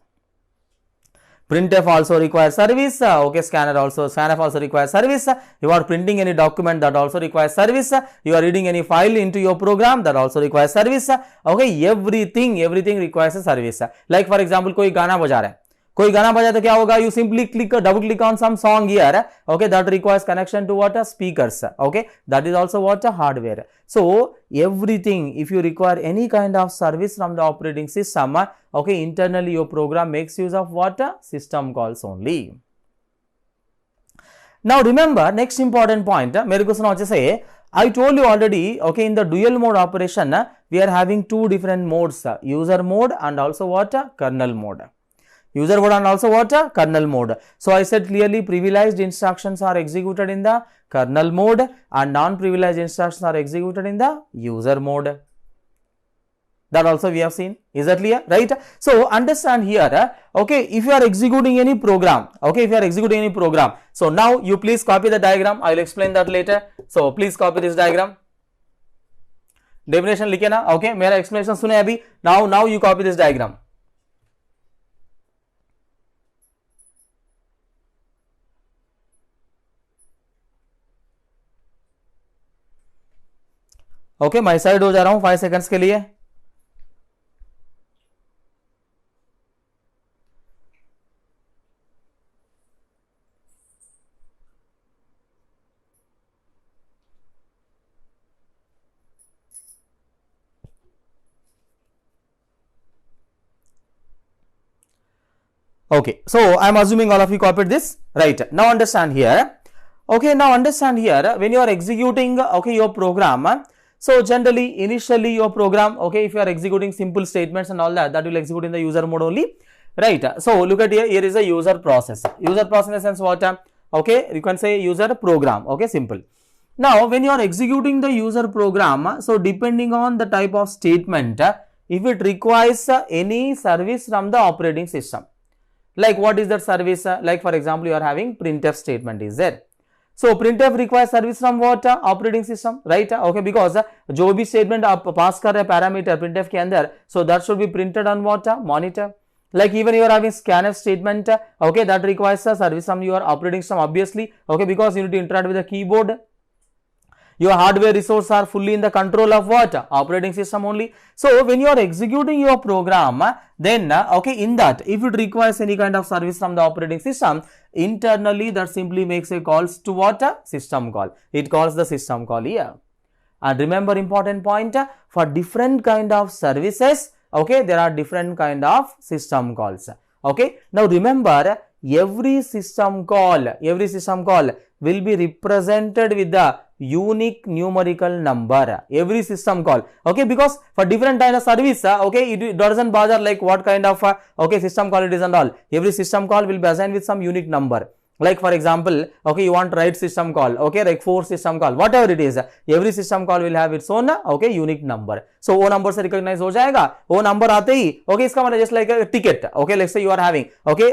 Printf also requires service, okay, scanf also requires service. You are printing any document, that also requires service. You are reading any file into your program, that also requires service. Okay, everything requires a service. Like for example, कोई गाना बजा रहा है, कोई गाना बजा तो क्या होगा? You simply double click on some song here, okay, that requires connection to what? Speakers, okay, that is also what? Hardware. So everything, if you require any kind of service from the operating system, okay, internally your program makes use of what? System calls only. Now remember, next important point, मेरे को सुनो अच्छे से, I told you already, okay, in the dual mode operation, we are having two different modes, user mode and also what? Kernel mode. User mode and also what? Kernel mode. So I said clearly privileged instructions are executed in the kernel mode and non-privileged instructions are executed in the user mode. That also we have seen. Is that clear? Right? So understand here, okay, if you are executing any program, okay, if you are executing any program, so now you please copy the diagram. I will explain that later. So please copy this diagram. Definition लिखे ना, okay, मेरा explanation सुने अभी. Now you copy this diagram. Okay, मैं side हो जा रहा हूं 5 सेकंड्स के लिए. Okay, so I am assuming all of you copied this, right? Now understand here. Okay, now understand here, when you are executing, okay, your program, so generally, initially your program, okay, if you are executing simple statements and all that, that will execute in the user mode only, right? So look at here is a user process. User process in the sense what? Okay, you can say user program, okay, simple. Now, when you are executing the user program, so depending on the type of statement, if it requires any service from the operating system, like what is that service? Like for example, you are having printf statement is there. So printf requires service from what? Operating system, right? Okay, because जो भी statement आप pass कर रहे parameter printf के अंदर, so that should be printed on what? Monitor. Like even you are having scanf statement, okay, that requires a service from your operating system, obviously, okay, because you need to interact with the keyboard. Your hardware resources are fully in the control of what? Operating system only. So when you are executing your program, then okay, in that, if it requires any kind of service from the operating system, internally that simply makes a calls to what? System call. It calls the system call here. And remember important point, for different kind of services, okay, there are different kind of system calls. Okay, now remember, every system call will be represented with the unique numerical number. Every system call, okay, because for different kind of service, okay, it doesn't bother like what kind of okay, system call it is and all. Every system call will be assigned with some unique number. Like for example, okay, you want write system call, okay, like 4 system call, whatever it is, every system call will have its own, okay, unique number. So वो number से recognize हो जाएगा, वो number आते ही, okay, इसका मतलब just like a ticket, okay, let's say you are having, okay,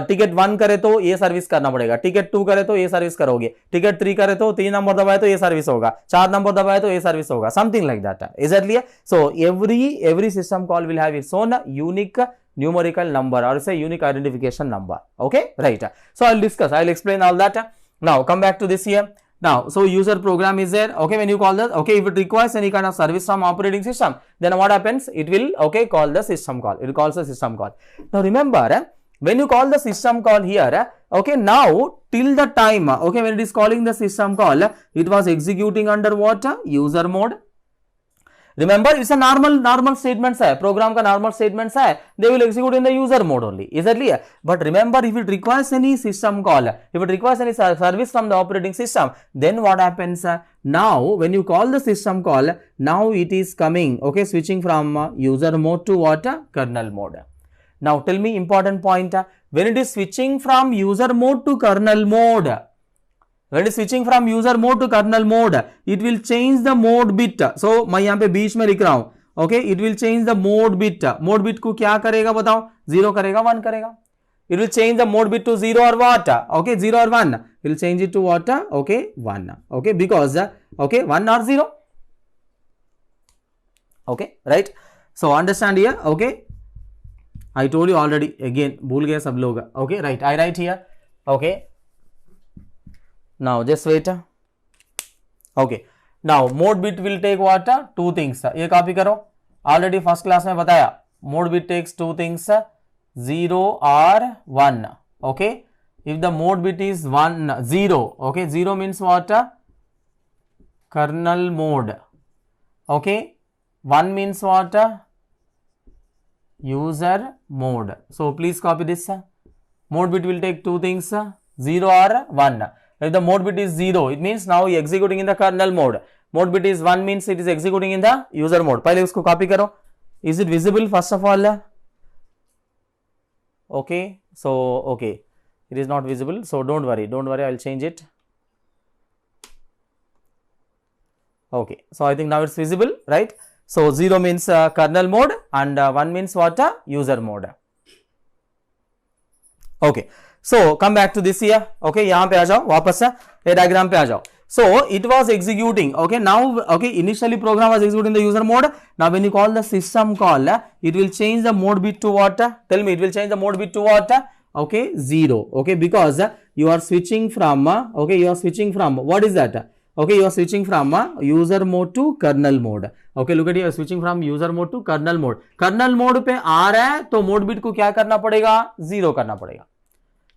ticket 1 करे तो ये सर्विस करना पड़ेगा, ticket 2 करे तो ये सर्विस करोगे, ticket 3 करे तो 3 नंबर दबाए तो ये सर्विस होगा, 4 नंबर दबाए तो ये सर्विस होगा, something like that. Is that clear? So every system call will have its own unique numerical number or say unique identification number. Okay, right? So I'll explain all that. Now come back to this here. Now, so user program is there. Okay, when you call that, okay, if it requires any kind of service from operating system, then what happens? It will, okay, call the system call. It calls the system call. Now remember, when you call the system call here, okay, now till the time, okay, when it is calling the system call, it was executing under what? User mode. Remember, it's a normal statements है, program का normal statements है, they will execute in the user mode only. Is that clear? But remember, if it requires any system call, if it requires any service from the operating system, then what happens? Now, when you call the system call, now it is coming, okay, switching from user mode to what? Kernel mode. Now, tell me important point. When it is switching from user mode to kernel mode, when it is switching from user mode to kernel mode, it will change the mode bit. So मैं यहाँ पे बीच में लिख रहा हूँ, okay, it will change the mode bit. Mode bit को क्या करेगा बताओ? 0 करेगा, 1 करेगा. It will change the mode bit to 0 or what? Okay, 0 or 1. It will change it to what? Okay, 1. Okay, because okay, 1 or 0. Okay, right? So understand here. Okay, I told you already. Again, भूल गए सब लोग. Okay, right? I write here. Okay. Now just wait. Okay. Now mode bit will take what? 2 things. ये copy करो. Already first class में बताया. Mode bit takes 2 things. 0 or 1. Okay. If the mode bit is 0. Okay. 0 means what? Kernel mode. Okay. 1 means what? User mode. So please copy this. Mode bit will take 2 things. 0 or 1. If the mode bit is 0, it means now you executing in the kernel mode. Mode bit is 1 means it is executing in the user mode. पहले उसको copy करो. Is it visible first of all? Okay. So okay, it is not visible. So don't worry. I'll change it. Okay. So I think now it's visible, right? So 0 means kernel mode and 1 means what? User mode. Okay. So come back to this here. Okay, यहाँ पे आ जाओ वापस ये diagram पे आ जाओ. So it was executing. Okay, now okay, initially program was executing the user mode. Now when you call the system call, it will change the mode bit to what? Tell me, it will change the mode bit to what? Okay, 0. Okay, because you are switching from okay, you are switching from what is that? Okay, you are switching from user mode to kernel mode. Okay, look at here, switching from user mode to kernel mode. Kernel mode पे आ रहा है तो mode bit को क्या करना पड़ेगा? 0 करना पड़ेगा.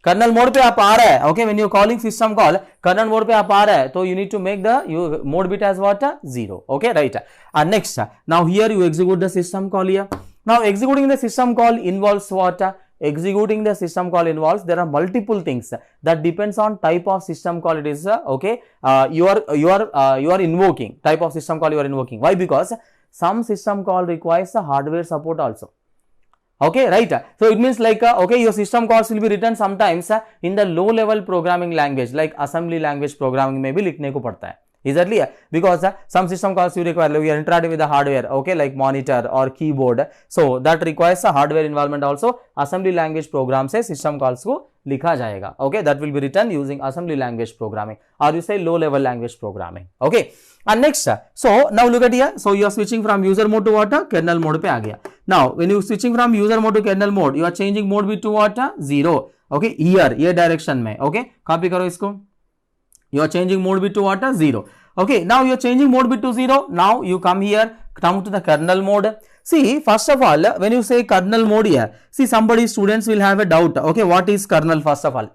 कर्नल मोड पे आप आ रहा है, okay, when you calling system call kernel mode पे आप आ रहा है तो you need to make the mode bit as what? 0. Okay, right. And next, now here you execute the system call here. Now executing the system call involves what? Executing the system call involves, there are multiple things that depends on type of system call it is. Okay, you are invoking, type of system call you are invoking. Why? Because some system call requires the hardware support also. Okay, right. So it means like okay, your system calls will be written sometimes in the low level programming language like assembly language programming में भी लिखने को पड़ता है. Is that clear? Because some system calls you require, you are interacting with the hardware, okay, like monitor or keyboard. So that requires a hardware involvement also. Assembly language program से system calls को लिखा जाएगा. Okay, that will be written using assembly language programming, or you say low level language programming. Okay. And next, so now look at here. So you are switching from user mode to what? Kernel mode पे आ गया. Now when you switching from user mode to kernel mode, you are changing mode bit to what? 0. Okay, here ये direction में. Okay, copy करो इसको. You are changing mode bit to what? 0. Okay, now you are changing mode bit to 0. Now you come here, come to the kernel mode. See, first of all, when you say kernel mode here, see, somebody, students will have a doubt. Okay, what is kernel first of all?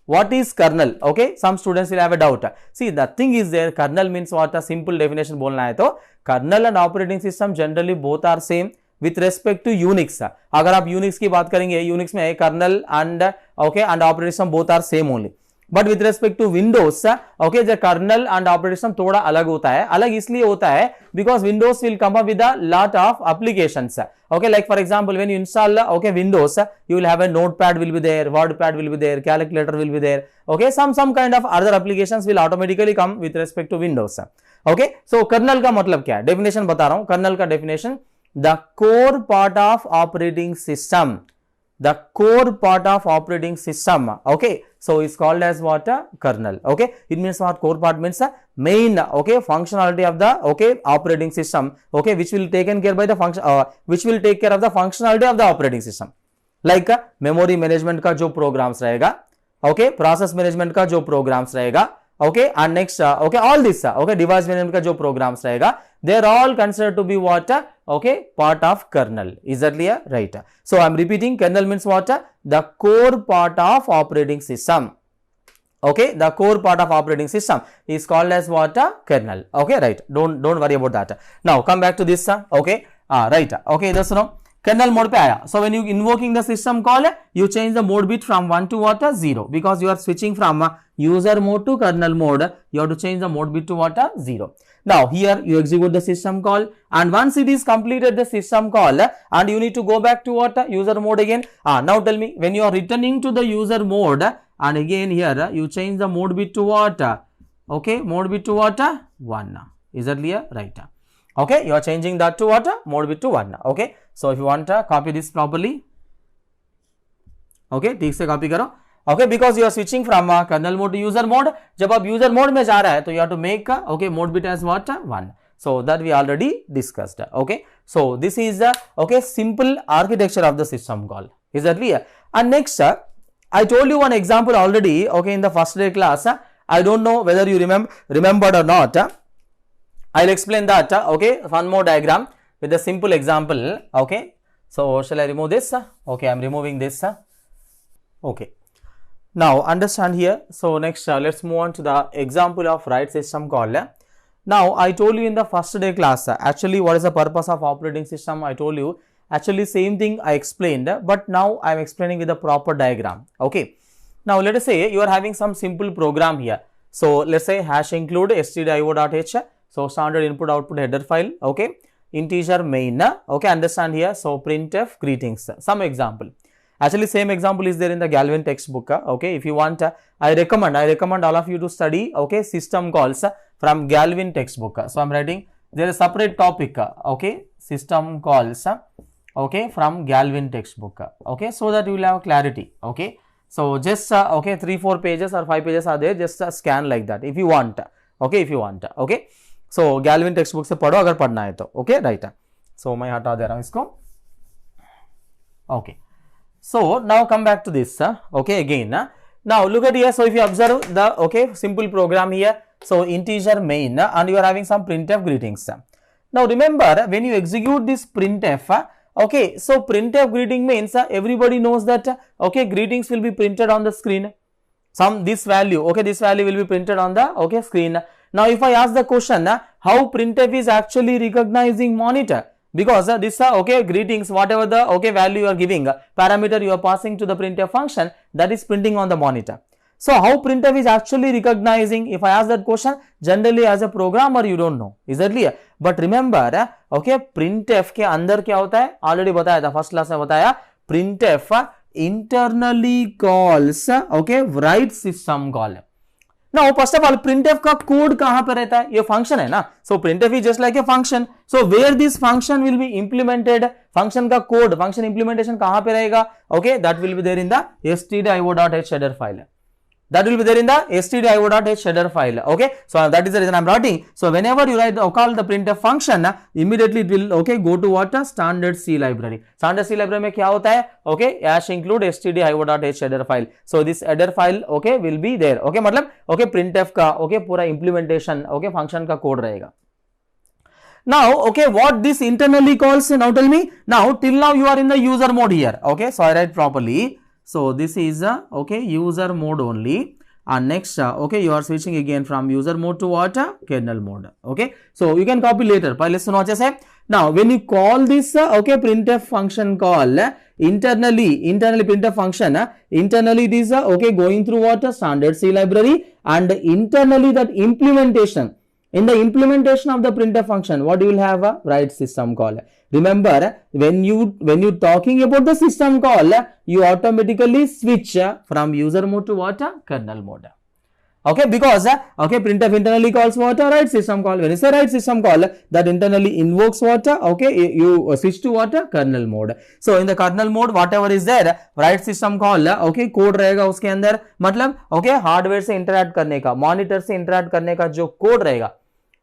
What is kernel? Okay, some students will have a doubt. See, the thing is there, kernel means what? A simple definition बोलना है तो kernel and operating system generally both are same with respect to Unix. अगर आप Unix की बात करेंगे, Unix में kernel and okay and operating system both are same only. But with respect to Windows, okay, the kernel and operating system थोड़ा अलग होता है. अलग इसलिए होता है because Windows will come up with a lot of applications. Okay, like for example, when you install okay Windows, you will have a notepad will be there, wordpad will be there, calculator will be there. Okay, some kind of other applications will automatically come with respect to Windows. Okay, so kernel का मतलब क्या है? Definition बता रहा हूँ. Kernel का definition, the core part of operating system. The core part of operating system. Okay, so it's called as what? Kernel. Okay, it means what? Core part means main okay functionality of the okay operating system. Okay, which will taken care by the function which will take care of the functionality of the operating system. Like memory management का जो programs रहेगा, okay, process management का जो programs रहेगा, okay, and next okay, all this okay device management का जो programs रहेगा, they are all considered to be what? Okay, part of kernel. Is that clear? Right. So I am repeating, kernel means what? The core part of operating system. Okay, the core part of operating system is called as what? Kernel. Okay, right. Don't worry about that. Now come back to this. Okay, right. Okay, that's no. Kernel mode पे आया. So when you invoking the system call, you change the mode bit from 1 to what? 0, because you are switching from user mode to kernel mode. You have to change the mode bit to what? 0. Now here you execute the system call, and once it is completed the system call, and you need to go back to what? User mode again. Now tell me, when you are returning to the user mode, and again here you change the mode bit to what? Okay, mode bit to what? 1. Is that clear? Right. Okay, you are changing that to what? Mode bit to 1. Okay, so if you want to copy this properly, okay, ठीक से copy करो. Okay, because you are switching from kernel mode to user mode. जब आप user mode में जा रहा है तो you have to make okay mode bit as what? 1. So that we already discussed. Okay, so this is okay simple architecture of the system call. Is that clear? And next, I told you one example already. Okay, in the first day class. I don't know whether you remembered or not. I'll explain that. Okay, one more diagram with a simple example. Okay, so shall I remove this? Okay, I'm removing this. Okay, now understand here. So next, let's move on to the example of write system call. Now I told you in the first day class, actually what is the purpose of operating system? I told you actually same thing I explained, but now I am explaining with a proper diagram. Okay, now let us say you are having some simple program here. So let's say hash include stdio.h. So standard input output header file. Okay, integer main. Okay, understand here. So printf greetings. Some example. Actually same example is there in the Galvin textbook. Okay, if you want, I recommend all of you to study okay system calls from Galvin textbook. So I'm writing there is a separate topic. Okay, system calls. Okay, from Galvin textbook. Okay, so that you will have clarity. Okay, so just okay 3-4 pages or 5 pages are there. Just scan like that if you want. Okay, if you want. Okay, so Galvin textbook से पढ़ो अगर पढ़ना है तो. Okay, right. So मैं हटा दे रहा हूँ इसको. Okay. So now come back to this. Okay, again. Now look at here. So if you observe the okay simple program here. So integer main and you are having some printf greetings. Now remember when you execute this printf. Okay, so printf greeting means everybody knows that okay greetings will be printed on the screen. This value, okay, this value will be printed on the okay screen. Now if I ask the question how printf is actually recognizing monitor, because this okay greetings whatever the okay value you are giving parameter you are passing to the printf function, that is printing on the monitor. So how printf is actually recognizing, if I ask that question, generally as a programmer you don't know. Is that clear? But remember okay printf के अंदर क्या होता है, already बताया था first class में बताया, printf internally calls okay write system call. Now first of all printf का कोड कहां पे रहता है, ये फंक्शन है ना. So printf is just like a function. So where this function will be implemented, function का कोड, function implementation कहां पे रहेगा, okay, that will be there in the stdio.h header file. That will be there in the stdio.h header file. Okay, so that is the reason I am writing. So whenever you write call the printf function, immediately it will okay go to what standard C library. Standard C library में क्या होता है, okay, hash include stdio.h header file. So this header file okay will be there. Okay, मतलब okay printf का okay पूरा implementation okay function का code रहेगा. Now okay what this internally calls, now tell me. Now till now you are in the user mode here. Okay, so I write properly. So this is okay user mode only, and next okay you are switching again from user mode to what kernel mode. Okay, so you can copy later. पहले सुनो अच्छे से. Now when you call this okay printf function call internally printf function internally it is okay going through what standard C library, and internally that implementation, in the implementation of the printf function what you will have a write system call. Remember when you talking about the system call, you automatically switch from user mode to what kernel mode. Okay, because okay printf internally calls what write system call. When you say write system call, that internally invokes what okay you switch to what kernel mode. So in the kernel mode whatever is there write system call okay code रहेगा उसके अंदर, मतलब okay hardware से interact करने का, monitor से interact करने का जो कोड रहेगा,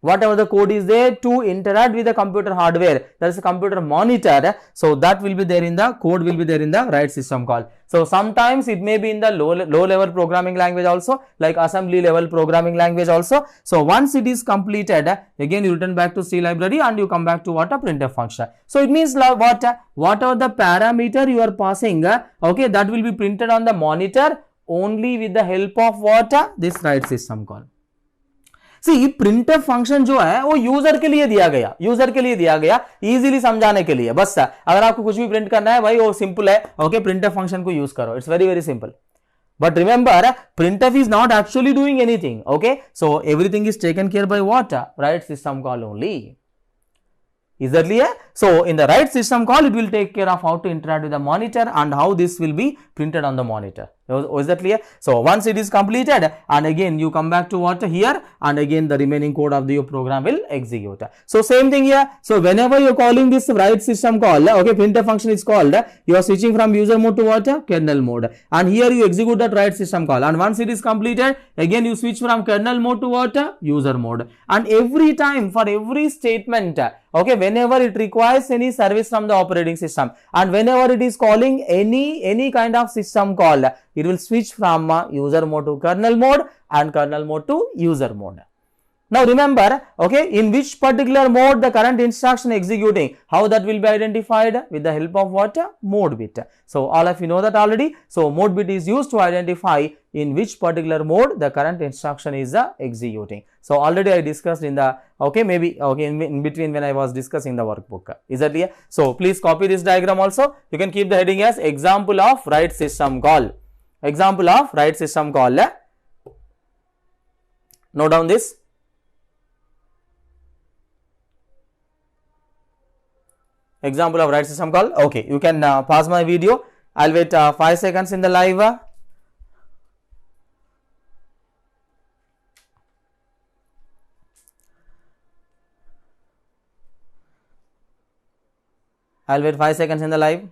whatever the code is there to interact with the computer hardware, that is a computer monitor, so that will be there in the code, will be there in the write system call. So sometimes it may be in the low level programming language also, like assembly level programming language also. So once it is completed, again you return back to C library and you come back to what a printf function. So it means whatever the parameter you are passing okay that will be printed on the monitor only with the help of what? This write system call. See, printf function जो है वो user के लिए दिया गया, easily समझाने के लिए बस। अगर आपको कुछ भी प्रिंट करना है भाई वो सिंपल है, ओके, printf फंक्शन को यूज करो, it's very simple. But remember, printf is not actually doing anything, okay? So everything is taken care by what? Write system call only. Is that clear? So in the write system call, it will take care of how to interact with the monitor and how this will be printed on the monitor. Is that clear? So once it is completed, and again you come back to what here, and again the remaining code of your program will execute. So same thing here. So whenever you're calling this write system call, okay, printf function is called, you are switching from user mode to what? Kernel mode. And here you execute that write system call. And once it is completed, again you switch from kernel mode to what? User mode. And every time, for every statement, okay, whenever it requires any service from the operating system, and whenever it is calling any kind of system call, it will switch from user mode to kernel mode and kernel mode to user mode. Now remember, okay, in which particular mode the current instruction executing, how that will be identified? With the help of what? Mode bit. So all of you know that already. So mode bit is used to identify in which particular mode the current instruction is executing. So already I discussed in the, okay, maybe, okay, in between when I was discussing the workbook. Is that clear? So please copy this diagram also. You can keep the heading as example of write system call. Example of write system call. Note down this. Example of write system call. Okay, you can pause my video. I'll wait 5 seconds in the live. I'll wait 5 seconds in the live.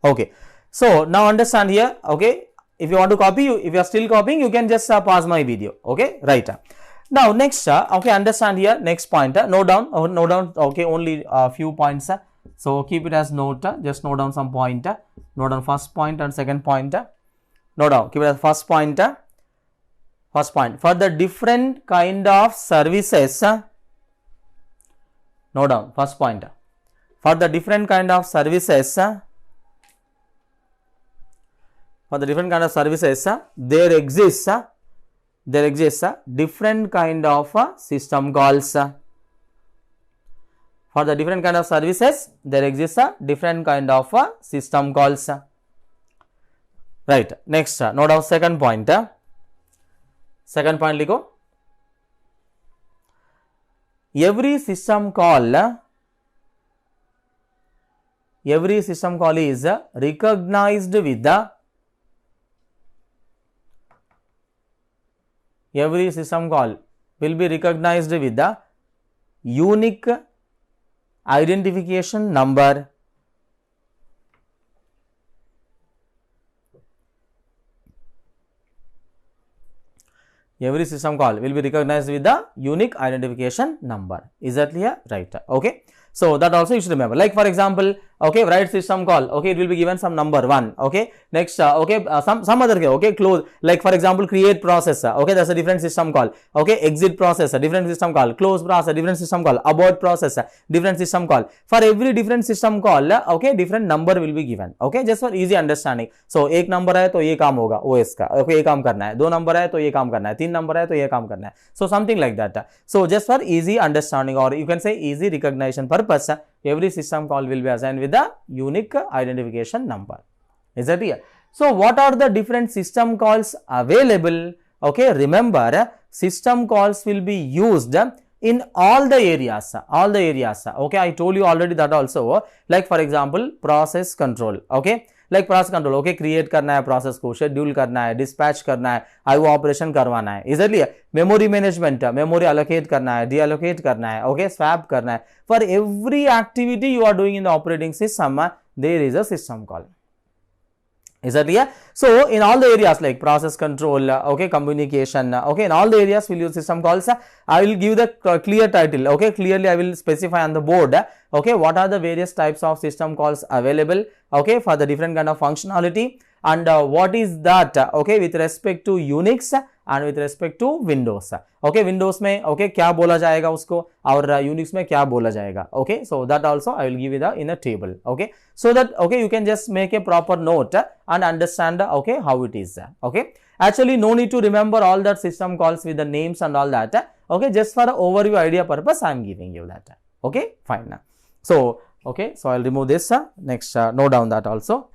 Okay, so now understand here. Okay, if you want to copy, if you are still copying, you can just pause my video. Okay, right. Now next, okay, understand here, next point, note down, okay, only a few points, so keep it as note, just note down some point, note down first point and second point, note down, keep it as first point, for the different kind of services, note down, first point, for the different kind of services, there exists different kind of system calls. For the different kind of services, there exists a different kind of system calls. Right. Next, note down second point. Second point, लिखो. Every system call is recognized with the every system call will be recognized with the unique identification number. Every system call will be recognized with the unique identification number. Is that clear? Right. Okay. So that also you should remember. Like for example, okay, write system call. Okay, it will be given some number 1. Okay. Next, okay, some other. Okay, close. Like for example, create processor. Okay, that's a different system call. Okay, exit processor, different system call. Close processor, different system call. Abort processor, different system call. For every different system call, okay, different number will be given. Okay, just for easy understanding. So एक number है तो ये काम होगा OS का. Okay, ये काम करना है. 2 number है तो ये काम करना है. 3 number है तो ये काम करना है. So something like that. So just for easy understanding, or you can say easy recognition purpose, every system call will be assigned with the unique identification number. Is that clear? So what are the different system calls available? Okay, remember system calls will be used in all the areas. Okay, I told you already that also. Like for example, process control. Okay, like process control. Okay, create करना है process को, schedule करना है, dispatch करना है, IO operation करवाना है. Is that clear? Memory management, memory allocate करना है, deallocate करना है. Okay, swap करना है. For every activity you are doing in the operating system, there is a system call. Is that clear? So in all the areas like process control, okay, communication, okay, in all the areas we'll use system calls. I will give the clear title. Okay, clearly I will specify on the board. Okay, what are the various types of system calls available? Okay, for the different kind of functionality. and what is that okay with respect to Unix and with respect to Windows. Okay, Windows में okay क्या बोला जाएगा उसको और Unix में क्या बोला जाएगा. Okay, so that also I will give you the in a table. Okay, so that okay you can just make a proper note and understand okay how it is. Okay, actually no need to remember all that system calls with the names and all that. Okay, just for the overview idea purpose I am giving you that. Okay, fine. So okay, so I'll remove this. Next, note down that also.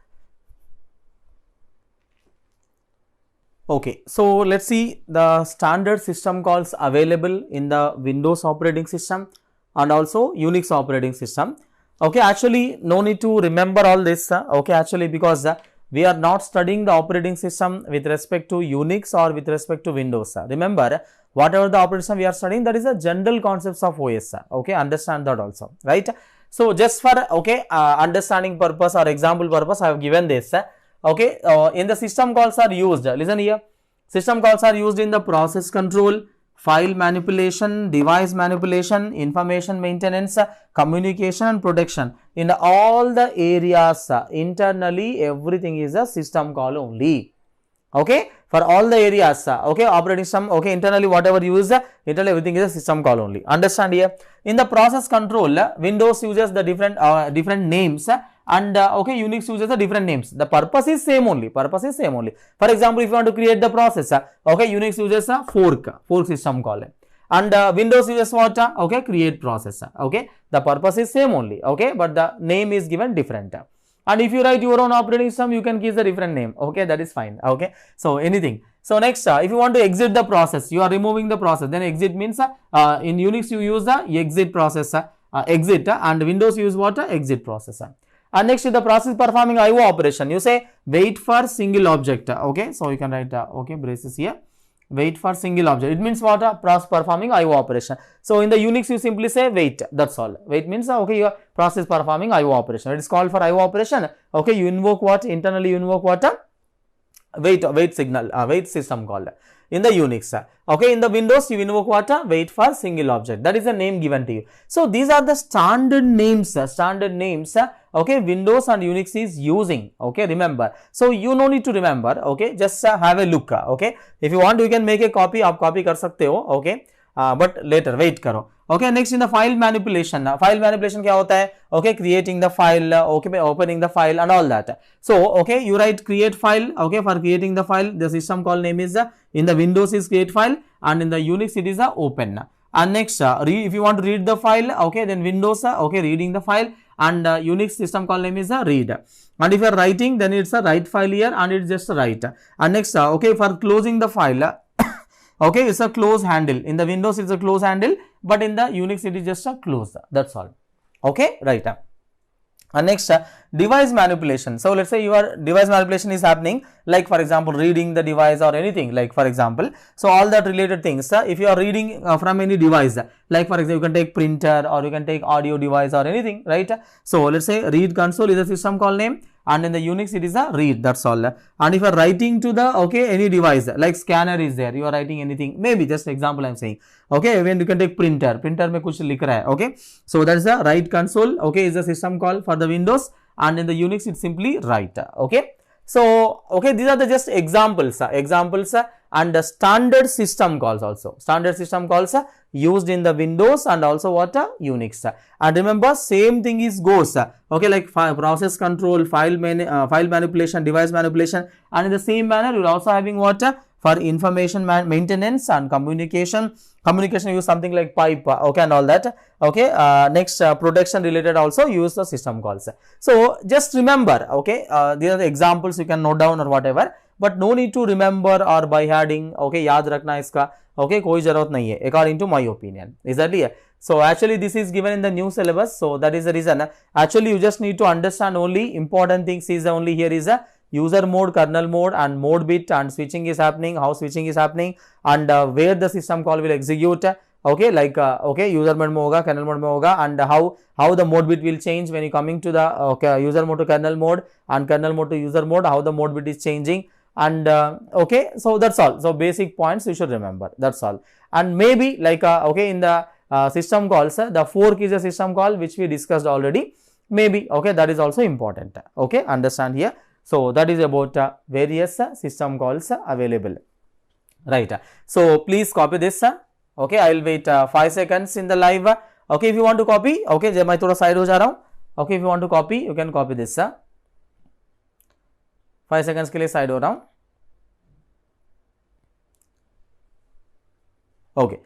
Okay, so let's see the standard system calls available in the Windows operating system and also Unix operating system. Okay, actually no need to remember all this. Okay, actually because we are not studying the operating system with respect to Unix or with respect to Windows. Remember, whatever the operating system we are studying, that is the general concepts of OS. Okay, understand that also, right? So just for okay understanding purpose or example purpose, I have given this. Okay, in the system calls are used. Listen here. System calls are used in the process control, file manipulation, device manipulation, information maintenance, communication and protection. In all the areas internally, everything is a system call only. Okay, for all the areas, okay, operating system, okay, internally whatever you use, internally everything is a system call only. Understand here. In the process control, Windows uses the different names and okay, Unix uses the different names. The purpose is same only. Purpose is same only. For example, if you want to create the process, okay, Unix uses a fork system call, and Windows uses what? Okay, create process. Okay, the purpose is same only. Okay, but the name is given different. And if you write your own operating system, you can give the different name. Okay, that is fine. Okay, so anything. So next, if you want to exit the process, you are removing the process. Then exit means in Unix you use the exit process, exit, and Windows use what? Exit process. And next is the process performing IO operation. You say wait for single object. Okay, so you can write okay braces here. Wait for single object. It means what? Process performing IO operation. So in the Unix you simply say wait. That's all. Wait means okay, your process performing IO operation. It is called for IO operation. Okay, you invoke what? Internally you invoke what? Wait signal. Wait system call. In the Unix. Okay, in the Windows you invoke what? Wait for single object. That is the name given to you. So these are the standard names. Okay, Windows and Unix is using. Okay, remember. So you no need to remember. Okay, just have a look. Okay, if you want you can make a copy. आप copy कर सकते हो. Okay, but later wait करो. Okay, next in the file manipulation. File manipulation क्या होता है? Okay, creating the file. Okay, opening the file and all that. So okay, you write create file. Okay, for creating the file, the system call name is in the Windows is create file and in the Unix it is open. And next, if you want to read the file, okay, then Windows, okay, reading the file, and Unix system call name is read. And if you are writing, then it's a write file here and it's just a write. And next, okay, for closing the file, okay, it's a close handle. In the Windows, it's a close handle, but in the Unix, it is just a close. That's all. Okay, right. And next, device manipulation. So let's say your device manipulation is happening, like for example, reading the device or anything, like for example. So all that related things, if you are reading from any device, like for example, you can take printer or you can take audio device or anything, right? So let's say read console is a system call name, and in the Unix it is a read. That's all. And if you are writing to the okay any device, like scanner is there, you are writing anything, maybe just example I am saying. Okay, when you can take printer में कुछ लिख रहा है. Okay, so that is the write console. Okay, is a system call for the Windows, and in the Unix it's simply write. Okay, so okay, these are the just examples and the standard system calls also. Standard system calls used in the Windows and also what? Unix. And remember, same thing is goes. Okay, like process control, file manipulation, device manipulation, and in the same manner you are also having what? For information maintenance and communication. Communication use something like pipe, okay, and all that. Okay, next protection related also use the system calls. So just remember, okay, these are the examples you can note down or whatever, but no need to remember or by heading. Okay, याद रखना इसका. Okay, कोई जरूरत नहीं है, according to my opinion. Is that clear? So actually this is given in the new syllabus, so that is the reason. Actually you just need to understand only important things is only here is a user mode, kernel mode, and mode bit, and switching is happening, how switching is happening, and where the system call will execute. Okay, like okay, user mode में होगा, kernel mode में होगा, and how the mode bit will change when you coming to the okay user mode to kernel mode and kernel mode to user mode, how the mode bit is changing, and okay, so that's all. So basic points you should remember. That's all. And maybe like okay, in the system calls, the fork is a system call which we discussed already. Maybe okay, that is also important. Okay, understand here. So that is about various system calls available, right? So please copy this. Okay, I will wait 5 seconds in the live. Okay, if you want to copy, okay, जब मैं थोड़ा side हो जा रहा हूँ. Okay, if you want to copy, you can copy this. 5 seconds के लिए side हो रहा हूँ. Okay.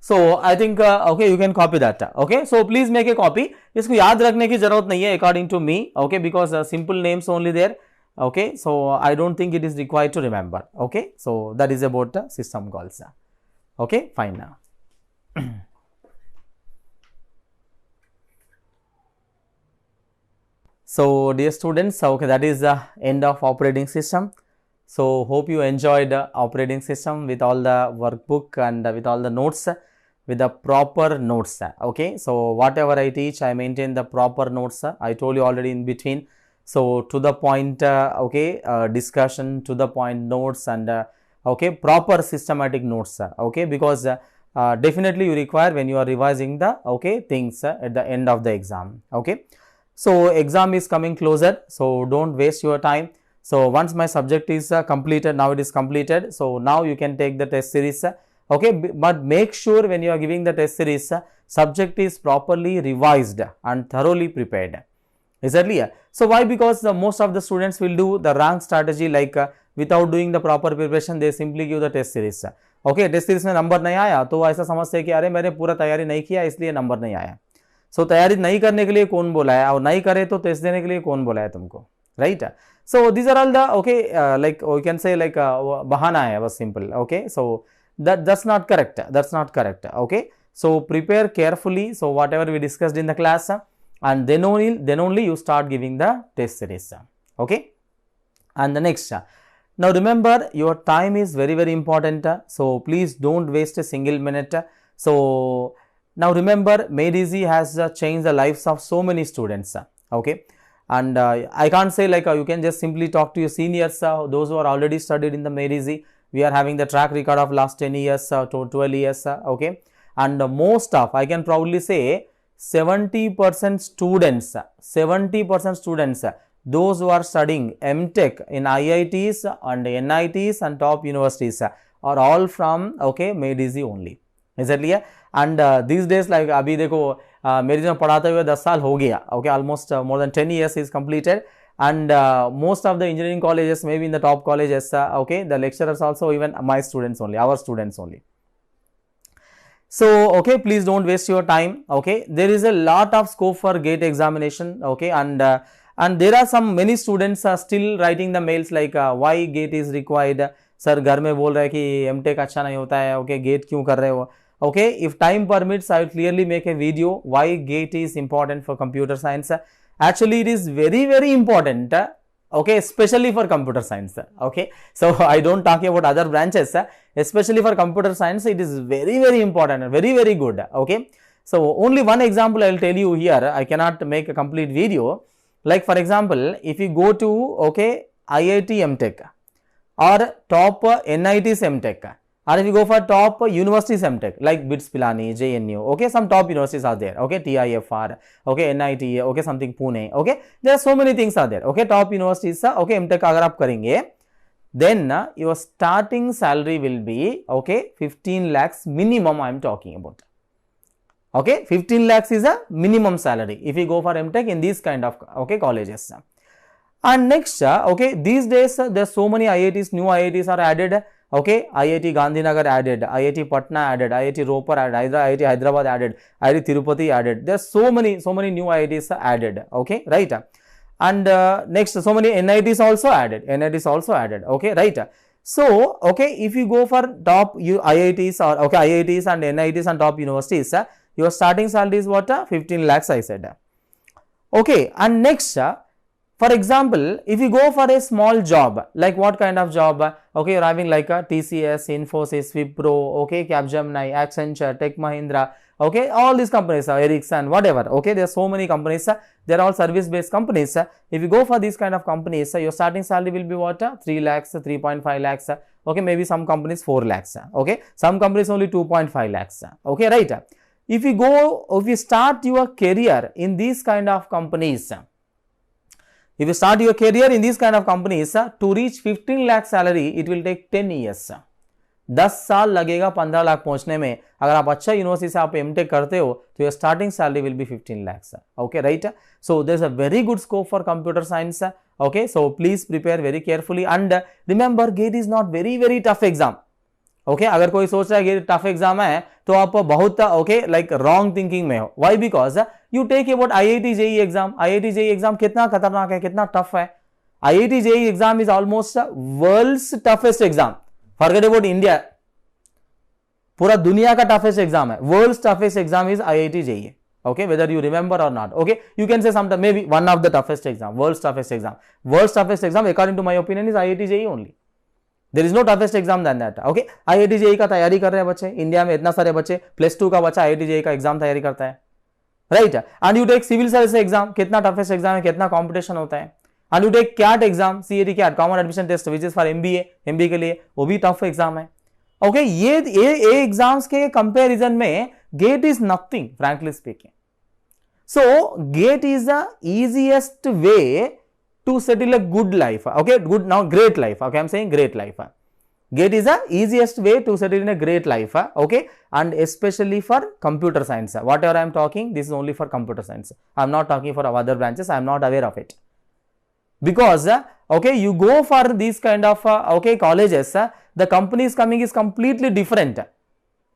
So I think okay, you can copy that. Okay, so please make a copy. इसको याद रखने की जरूरत नहीं है according to me. Okay, because simple names only there. Okay, so I don't think it is required to remember. Okay, so that is about system calls. Okay, fine now. So dear students, okay, that is the end of operating system. So hope you enjoyed operating system with all the workbook and with all the notes, with the proper notes. Okay, so whatever I teach, I maintain the proper notes. I told you already in between. So to the point, okay, discussion, to the point notes, and okay, proper systematic notes. Okay, because definitely you require when you are revising the okay things at the end of the exam. Okay, so exam is coming closer, so don't waste your time. So once my subject is completed, now it is completed, so now you can take the test series. Okay, but make sure when you are giving the test series, subject is properly revised and thoroughly prepared. Is that clear? So why? Because most of the students will do the wrong strategy, like without doing the proper preparation, they simply give the test series. Okay, test series में number नहीं आया तो ऐसा समझते हैं कि अरे मैंने पूरा तैयारी नहीं किया इसलिए नंबर नहीं आया. So तैयारी नहीं करने के लिए कौन बोला है, और नहीं करे तो टेस्ट देने के लिए कौन बोला है तुमको, right? So these are all the okay, like we can say like bahana hai, was simple. Okay, so that's not correct. That's not correct. Okay, so prepare carefully. So whatever we discussed in the class, and then only you start giving the test series. Okay, and the next. Now remember, your time is very very important. So please don't waste a single minute. So now remember, Made Easy has changed the lives of so many students. Okay. And I can't say like you can just simply talk to your seniors, those who are already studied in the Made Easy. We are having the track record of last 10 years to 12 years, okay. And most of, I can proudly say 70% students, 70% students, those who are studying MTech in IITs and NITs and top universities are all from, okay, Made Easy only. Is that clear? And these days, like अभी देखो मेरे जो पढ़ाते हुए 10 साल हो गया, okay, almost more than 10 years is completed, and most of the engineering colleges, maybe in the top colleges, okay, the lecturers also even my students only, our students only. So okay, please don't waste your time. Okay, there is a lot of scope for GATE examination. Okay, and there are some many students are still writing the mails like why GATE is required. Sir घर में बोल रहे हैं कि MTech अच्छा नहीं होता है, okay, GATE क्यों कर रहे हो? Okay, if time permits, I will clearly make a video why GATE is important for computer science. Actually, it is very very important. Okay, especially for computer science. Okay, so I don't talk about other branches. Especially for computer science, it is very very important and very very good. Okay, so only one example I will tell you here. I cannot make a complete video. Like for example, if you go to okay IIT MTech or top NIT's MTech, or if you go for top universities MTech like BITS Pilani, JNU, okay, some top universities are there, okay, TIFR, okay, NIT, okay, something Pune, okay, there are so many things are there, okay, top universities, okay, MTech agar aap karenge, then your starting salary will be, okay, 15 lakhs minimum I am talking about. Okay, 15 lakhs is a minimum salary if you go for MTech in these kind of, okay, colleges. And next, okay, these days there are so many IITs, new IITs are added. Okay, IIT Gandhinagar added, IIT Patna added, IIT Ropar added, IIT Hyderabad added, IIT Tirupati added. There are so many new IITs added. Okay, right. And next, so many NITs also added. NITs also added. Okay, right. So, okay, if you go for top IITs or okay IITs and NITs and top universities, your starting salary is what? 15 lakhs I said. Okay, and next. For example, if you go for a small job, like what kind of job? Okay, you're having like a TCS, Infosys, Wipro, okay, Capgemini, Accenture, Tech Mahindra, okay, all these companies, Ericsson, whatever, okay, there are so many companies, they're all service-based companies. If you go for these kind of companies, your starting salary will be what? 3 lakhs, 3.5 lakhs, okay, maybe some companies 4 lakhs, okay, some companies only 2.5 lakhs, okay, right. If you start your career in these kind of companies, If you start your career in these kind of companies, to reach 15 lakh salary, it will take 10 years. 10 साल लगेगा 15 लाख पहुंचने में. अगर आप अच्छा university से आप MTech करते हो तो your starting salary will be 15 lakhs. Okay right. So there is a very good scope for computer science. Okay so please prepare very carefully and remember GATE is not very tough exam. Okay अगर कोई सोच रहा है कि tough exam है तो आप बहुत ओके लाइक रॉन्ग थिंकिंग में हो. Why? Because you take about IIT JEE exam. आईआईटी जेईई एग्जाम कितना खतरनाक है, कितना टफ है. IIT JEE exam is almost world's toughest exam. Forget about India, पूरा दुनिया का टफेस्ट एग्जाम है. World's toughest exam is IIT JEE. Okay, whether you remember or not. Okay, you can say sometime maybe one of the toughest exam, world's toughest exam. World's toughest exam according to my opinion is IIT JEE only. There is no toughest exam than that. Okay, IIT JEE का तैयारी कर रहे हैं बच्चे. India में इतना सारे बच्चे +2 का बच्चा IIT JEE का एग्जाम तैयारी करता है, right. And you take civil service exam, कितना टफेस्ट एग्जाम है, कितना कॉम्पिटिशन होता है. And you take CAT exam, CAT CAT common admission test which is for MBA के लिए, वो भी टफ एग्जाम है. ओके, ये एग्जाम्स के कंपेरिजन में GATE is nothing, frankly speaking. So GATE is the easiest way to settle a good life. Okay, good now, great life. Okay, I'm saying great life. GATE is the easiest way to settle in a great life. Okay, and especially for computer science. Whatever I'm talking, this is only for computer science. I'm not talking for other branches. I'm not aware of it. Because okay, you go for these kind of okay colleges, the company is coming is completely different.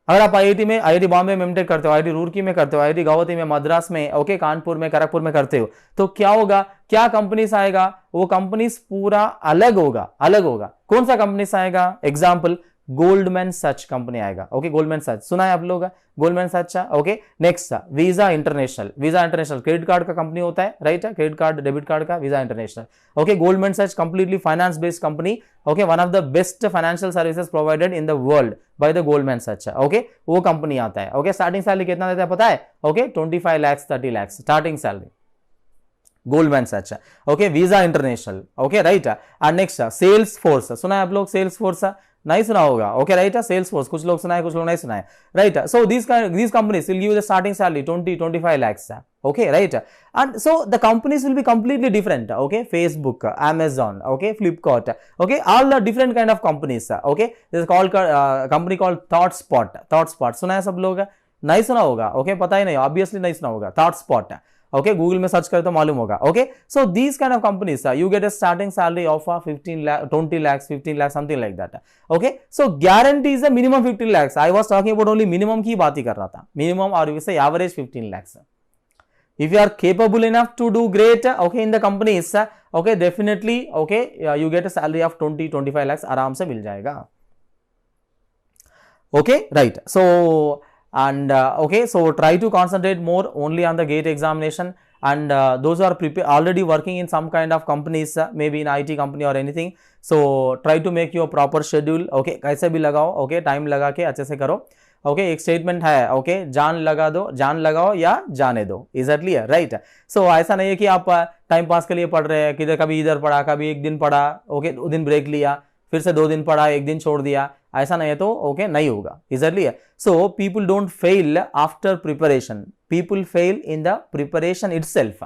अगर आप IIT में, IIT Bombay में MTech करते हो, IIT Roorkee में करते हो, IIT Guwahati में, मद्रास में, ओके कानपुर में, खड़गपुर में करते हो, तो क्या होगा, क्या कंपनीज आएगा, वो कंपनीज पूरा अलग होगा, अलग होगा. कौन सा कंपनीज आएगा? एग्जांपल गोल्डमैन सच कंपनी आएगा. ओके, गोल्डमैन सच सुना है आप लोग, Goldman Sachs. Okay, next Visa international. Visa international credit card का कंपनी होता है, right. Credit card, debit card का, Visa international. Okay, Goldman Sachs completely finance based company. Okay, one of the best financial services provided in the world by the Goldman Sachs. Okay, वो company आता है. Okay, starting salary कितना देता है पता है? Okay, 25 lakhs 30 lakhs starting salary, Goldman Sachs. Okay, Visa international. Okay right. And next salesforce, सुना है आप लोग? सेल्स फोर्स नहीं सुना होगा. Okay right. सेल्स फोर्स कुछ लोग सुना है, कुछ लोग नहीं सुना है, right. So these companies will give you the starting salary 20-25 lakhs. Okay, right. And so the companies will be completely different. Okay, Facebook, Amazon, okay, Flipkart, okay, all the different kind of companies. Okay, this is called company called ThoughtSpot. सुना है सब लोग? नहीं सुना होगा. Okay, पता ही नहीं, obviously नहीं सुना होगा. ThoughtSpot. ओके, गूगल में सर्च करे तो मालूम होगा. Okay, so these kind of companies you get a starting salary of 15 lakh, 20 lakhs, 15 lakhs, something like that. Okay, so guarantee is minimum 15 lakhs. I was talking about only minimum की बात ही कर रहा था. मिनिमम और यू से average 15 lakhs. If you are capable enough to do great, okay, in the companies, okay, definitely, okay, you get a salary of 20-25 lakhs आराम से मिल जाएगा. Okay, right. So and okay, so try to concentrate more only on the GATE examination, and those who are already working in some kind of companies, maybe in IT company or anything, so try to make your proper schedule. Okay, कैसे भी लगाओ, okay, time लगा के अच्छे से करो. Okay, एक statement है, ओके, जान लगा दो, जान लगाओ या जाने दो. Is that clear? राइट. सो ऐसा नहीं है कि आप टाइम पास के लिए पढ़ रहे हैं, किधर कभी इधर पढ़ा, कभी एक दिन पढ़ा, ओके, 2 दिन ब्रेक लिया, फिर से 2 दिन पढ़ा, 1 दिन छोड़ दिया, ऐसा नहीं है तो ओके नहीं होगा. Is that clear? So people don't fail after preparation, people fail in the preparation itself.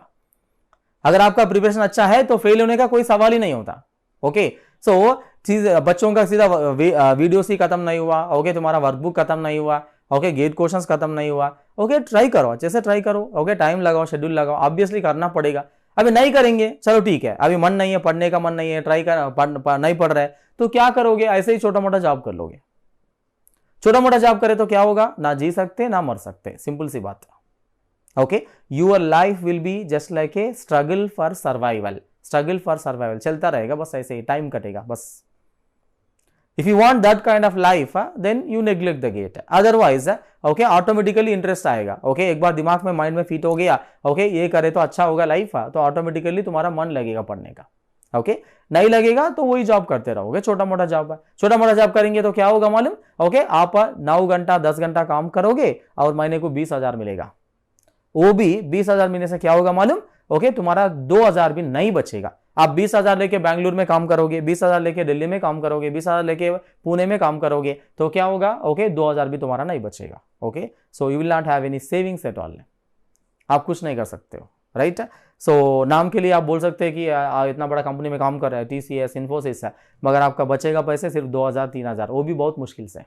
अगर आपका प्रिपरेशन अच्छा है तो फेल होने का कोई सवाल ही नहीं होता. ओके, सो चीज बच्चों का सीधा वीडियो ही खत्म नहीं हुआ, ओके, तुम्हारा वर्कबुक खत्म नहीं हुआ, ओके, गेट क्वेश्चंस खत्म नहीं हुआ, ओके, ट्राई करो, अच्छे से ट्राई करो, ओके, टाइम लगाओ, शेड्यूल लगाओ, ऑब्वियसली करना पड़ेगा. अभी नहीं करेंगे, चलो ठीक है, अभी मन नहीं है, पढ़ने का मन नहीं है, ट्राई कर नहीं पढ़ रहे तो क्या करोगे? ऐसे ही छोटा मोटा जॉब कर लोगे. छोटा मोटा जॉब करे तो क्या होगा? ना जी सकते ना मर सकते, सिंपल सी बात. Okay, your life will be just like a struggle for survival. Struggle for survival चलता रहेगा, बस ऐसे ही टाइम कटेगा बस. If you want that kind of life, then you neglect the GATE. Otherwise, okay, automatically interest आएगा. Okay, एक बार दिमाग में, माइंड में फिट हो गया, okay, ये करे तो अच्छा होगा लाइफ, तो ऑटोमेटिकली तुम्हारा मन लगेगा पढ़ने का. ओके, नहीं लगेगा तो वही जॉब करते रहोगे, छोटा मोटा जॉब. छोटा मोटा जॉब करेंगे तो क्या होगा मालूम? ओके, आप 9 घंटा 10 घंटा काम करोगे और महीने को 20,000 मिलेगा. वो भी 20,000 मिलने से क्या होगा मालूम? ओके, तुम्हारा 2,000 भी नहीं बचेगा. आप 20,000 लेके बैंगलोर में काम करोगे, 20,000 लेके दिल्ली में काम करोगे, 20,000 लेके पुणे में काम करोगे, तो क्या होगा? ओके, 2,000 भी तुम्हारा नहीं बचेगा. Okay, so you will not have any savings at all. आप कुछ नहीं कर सकते हो, राइट. सो नाम के लिए आप बोल सकते हैं कि इतना बड़ा कंपनी में काम कर रहा है, TCS, इन्फोसिस है, मगर आपका बचेगा पैसे सिर्फ 2000 3000, वो भी बहुत मुश्किल से,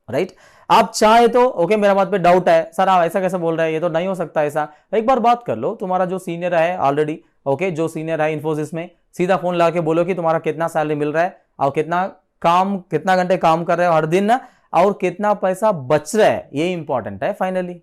राइट। आप चाहे तो ओके, मेरा बात पे डाउट है सर आप ऐसा कैसे बोल रहे हैं, ये तो नहीं हो सकता ऐसा, एक बार बात कर लो, तुम्हारा जो सीनियर है ऑलरेडी, ओके, जो सीनियर है इन्फोसिस में, सीधा फोन ला के बोलो कि तुम्हारा कितना सैलरी मिल रहा है और कितना घंटे काम कर रहे हो हर दिन, और कितना पैसा बच रहा है, ये इंपॉर्टेंट है फाइनली,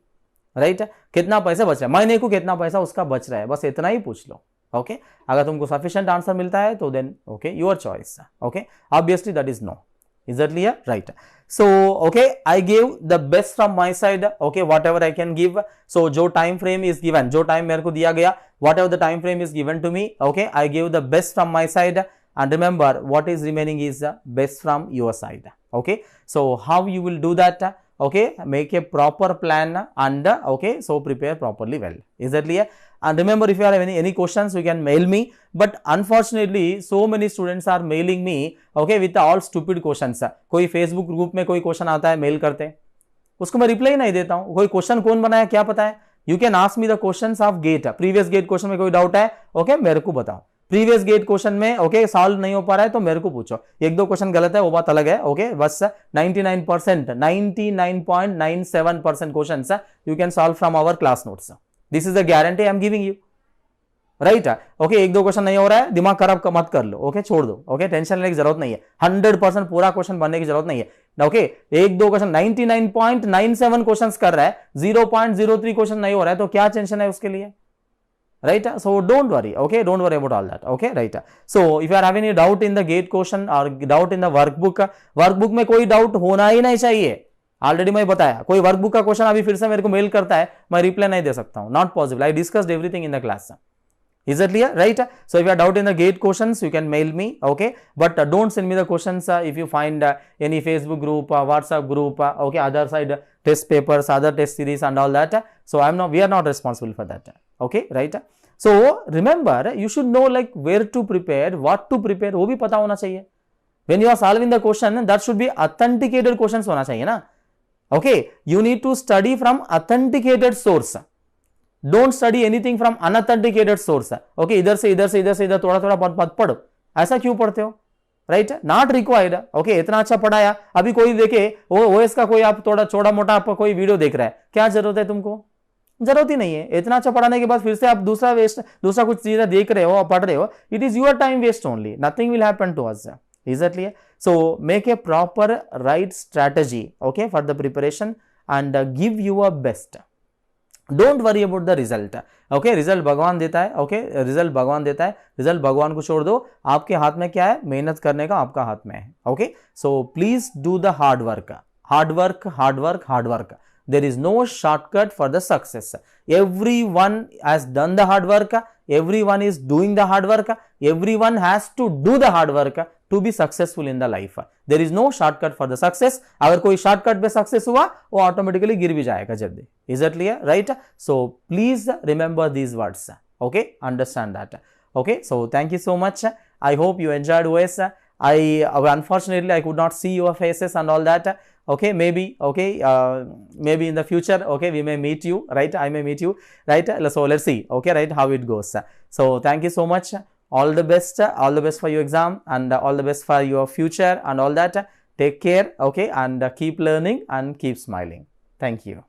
राइट। कितना पैसा बच रहा है, महीने को कितना पैसा उसका बच रहा है, बस इतना ही पूछ लो, ओके। अगर तुमको सफिशिएंट आंसर मिलता है तो then okay, your choice, okay, obviously that is no. Is that clear? Right. So, okay, I gave the best from my side, okay, whatever I can give. So, जो time frame is given, जो time मेरे को दिया गया, whatever the time frame is given to me, okay, I gave the best from my side, and remember what is remaining is the best from your side, okay. So, how you will do that? Okay, make a proper plan and okay, so prepare properly well. Is that clear? And remember, if you have any questions, you can mail me. But unfortunately, so many students are mailing me, okay, with all stupid questions. कोई Facebook group में कोई question आता है, mail करते हैं, उसको मैं reply नहीं देता हूँ। कोई क्वेश्चन कौन बनाया क्या पता है? You can ask me the questions of GATE, previous GATE question में कोई डाउट है, ओके, मेरे को बताओ। प्रीवियस गेट क्वेश्चन में ओके सॉल्व नहीं हो पा रहा है तो मेरे को पूछो, एक दो क्वेश्चन गलत है वो बात अलग है, ओके, बस 99% 99.97% questions you can solve from our class notes. This is the guarantee I am giving you, right, okay. एक दो क्वेश्चन नहीं हो रहा है, दिमाग खराब मत कर लो, ओके, छोड़ दो, ओके, टेंशन लेने की जरूरत नहीं है, 100% पूरा क्वेश्चन बनने की जरूरत नहीं है, ओके। एक दो क्वेश्चन 99.97 क्वेश्चंस कर रहा है, 0.03 क्वेश्चन नहीं हो रहा है तो क्या टेंशन है उसके लिए, right? So don't worry, okay, don't worry about all that, okay, right? So if you are having any doubt in the gate question or doubt in the workbook में कोई डाउट होना ही नहीं चाहिए, ऑलरेडी मैं बताया, कोई वर्कबुक का question अभी फिर से मेरे को मेल करता है, मैं रिप्लाई नहीं दे सकता हूं, not possible, I discussed everything in the class. Is that clear? Right? So if you have doubt in the gate questions, you can mail me, okay, but don't send me the questions if you find any Facebook group, WhatsApp group, okay, other side test papers, other test series and all that. So we are not responsible for that, okay, right? So remember, you should know like where to prepare, what to prepare, वो भी पता होना चाहिए। When you are solving the question, that should be authenticated questions होना चाहिए ना, okay? You need to study from authenticated source. Don't study anything from unauthenticated source, okay, इधर से इधर थोड़ा थोड़ा मत पढ़ो, ऐसा क्यों पढ़ते हो, राइट, नॉट रिक्वायर्ड, ओके। इतना अच्छा पढ़ाया, अभी कोई देखे ओएस का कोई आप थोड़ा छोटा मोटा आपका कोई वीडियो देख रहा है, क्या जरूरत है तुमको, जरूरत ही नहीं है। इतना अच्छा पढ़ाने के बाद फिर से आप दूसरा कुछ चीजें देख रहे हो, पढ़ रहे हो, it is your time waste only, nothing will happen to us, is that clear? So make a proper right strategy, okay, for the preparation and give your best. Don't worry about the result, okay, result भगवान देता है, okay, result भगवान देता है, result भगवान को छोड़ दो, आपके हाथ में क्या है, मेहनत करने का आपका हाथ में है, okay. So please do the hard work, hard work, hard work, hard work, there is no shortcut for the success. Everyone has done the hard work, everyone is doing the hard work, everyone has to do the hard work to be successful in the life. There is no shortcut for the success. अगर कोई shortcut पे success हुआ वो automatically गिर भी जाएगा जल्दी, is that clear, right? So please remember these words, okay, understand that, okay. So thank you so much, I hope you enjoyed OS. Unfortunately I could not see your faces and all that, okay, maybe, okay, maybe in the future, okay, we may meet you, right, I may meet you, right? So let's see, okay, right, how it goes. So thank you so much, all the best for your exam and all the best for your future and all that. Take care, okay, and keep learning and keep smiling. Thank you.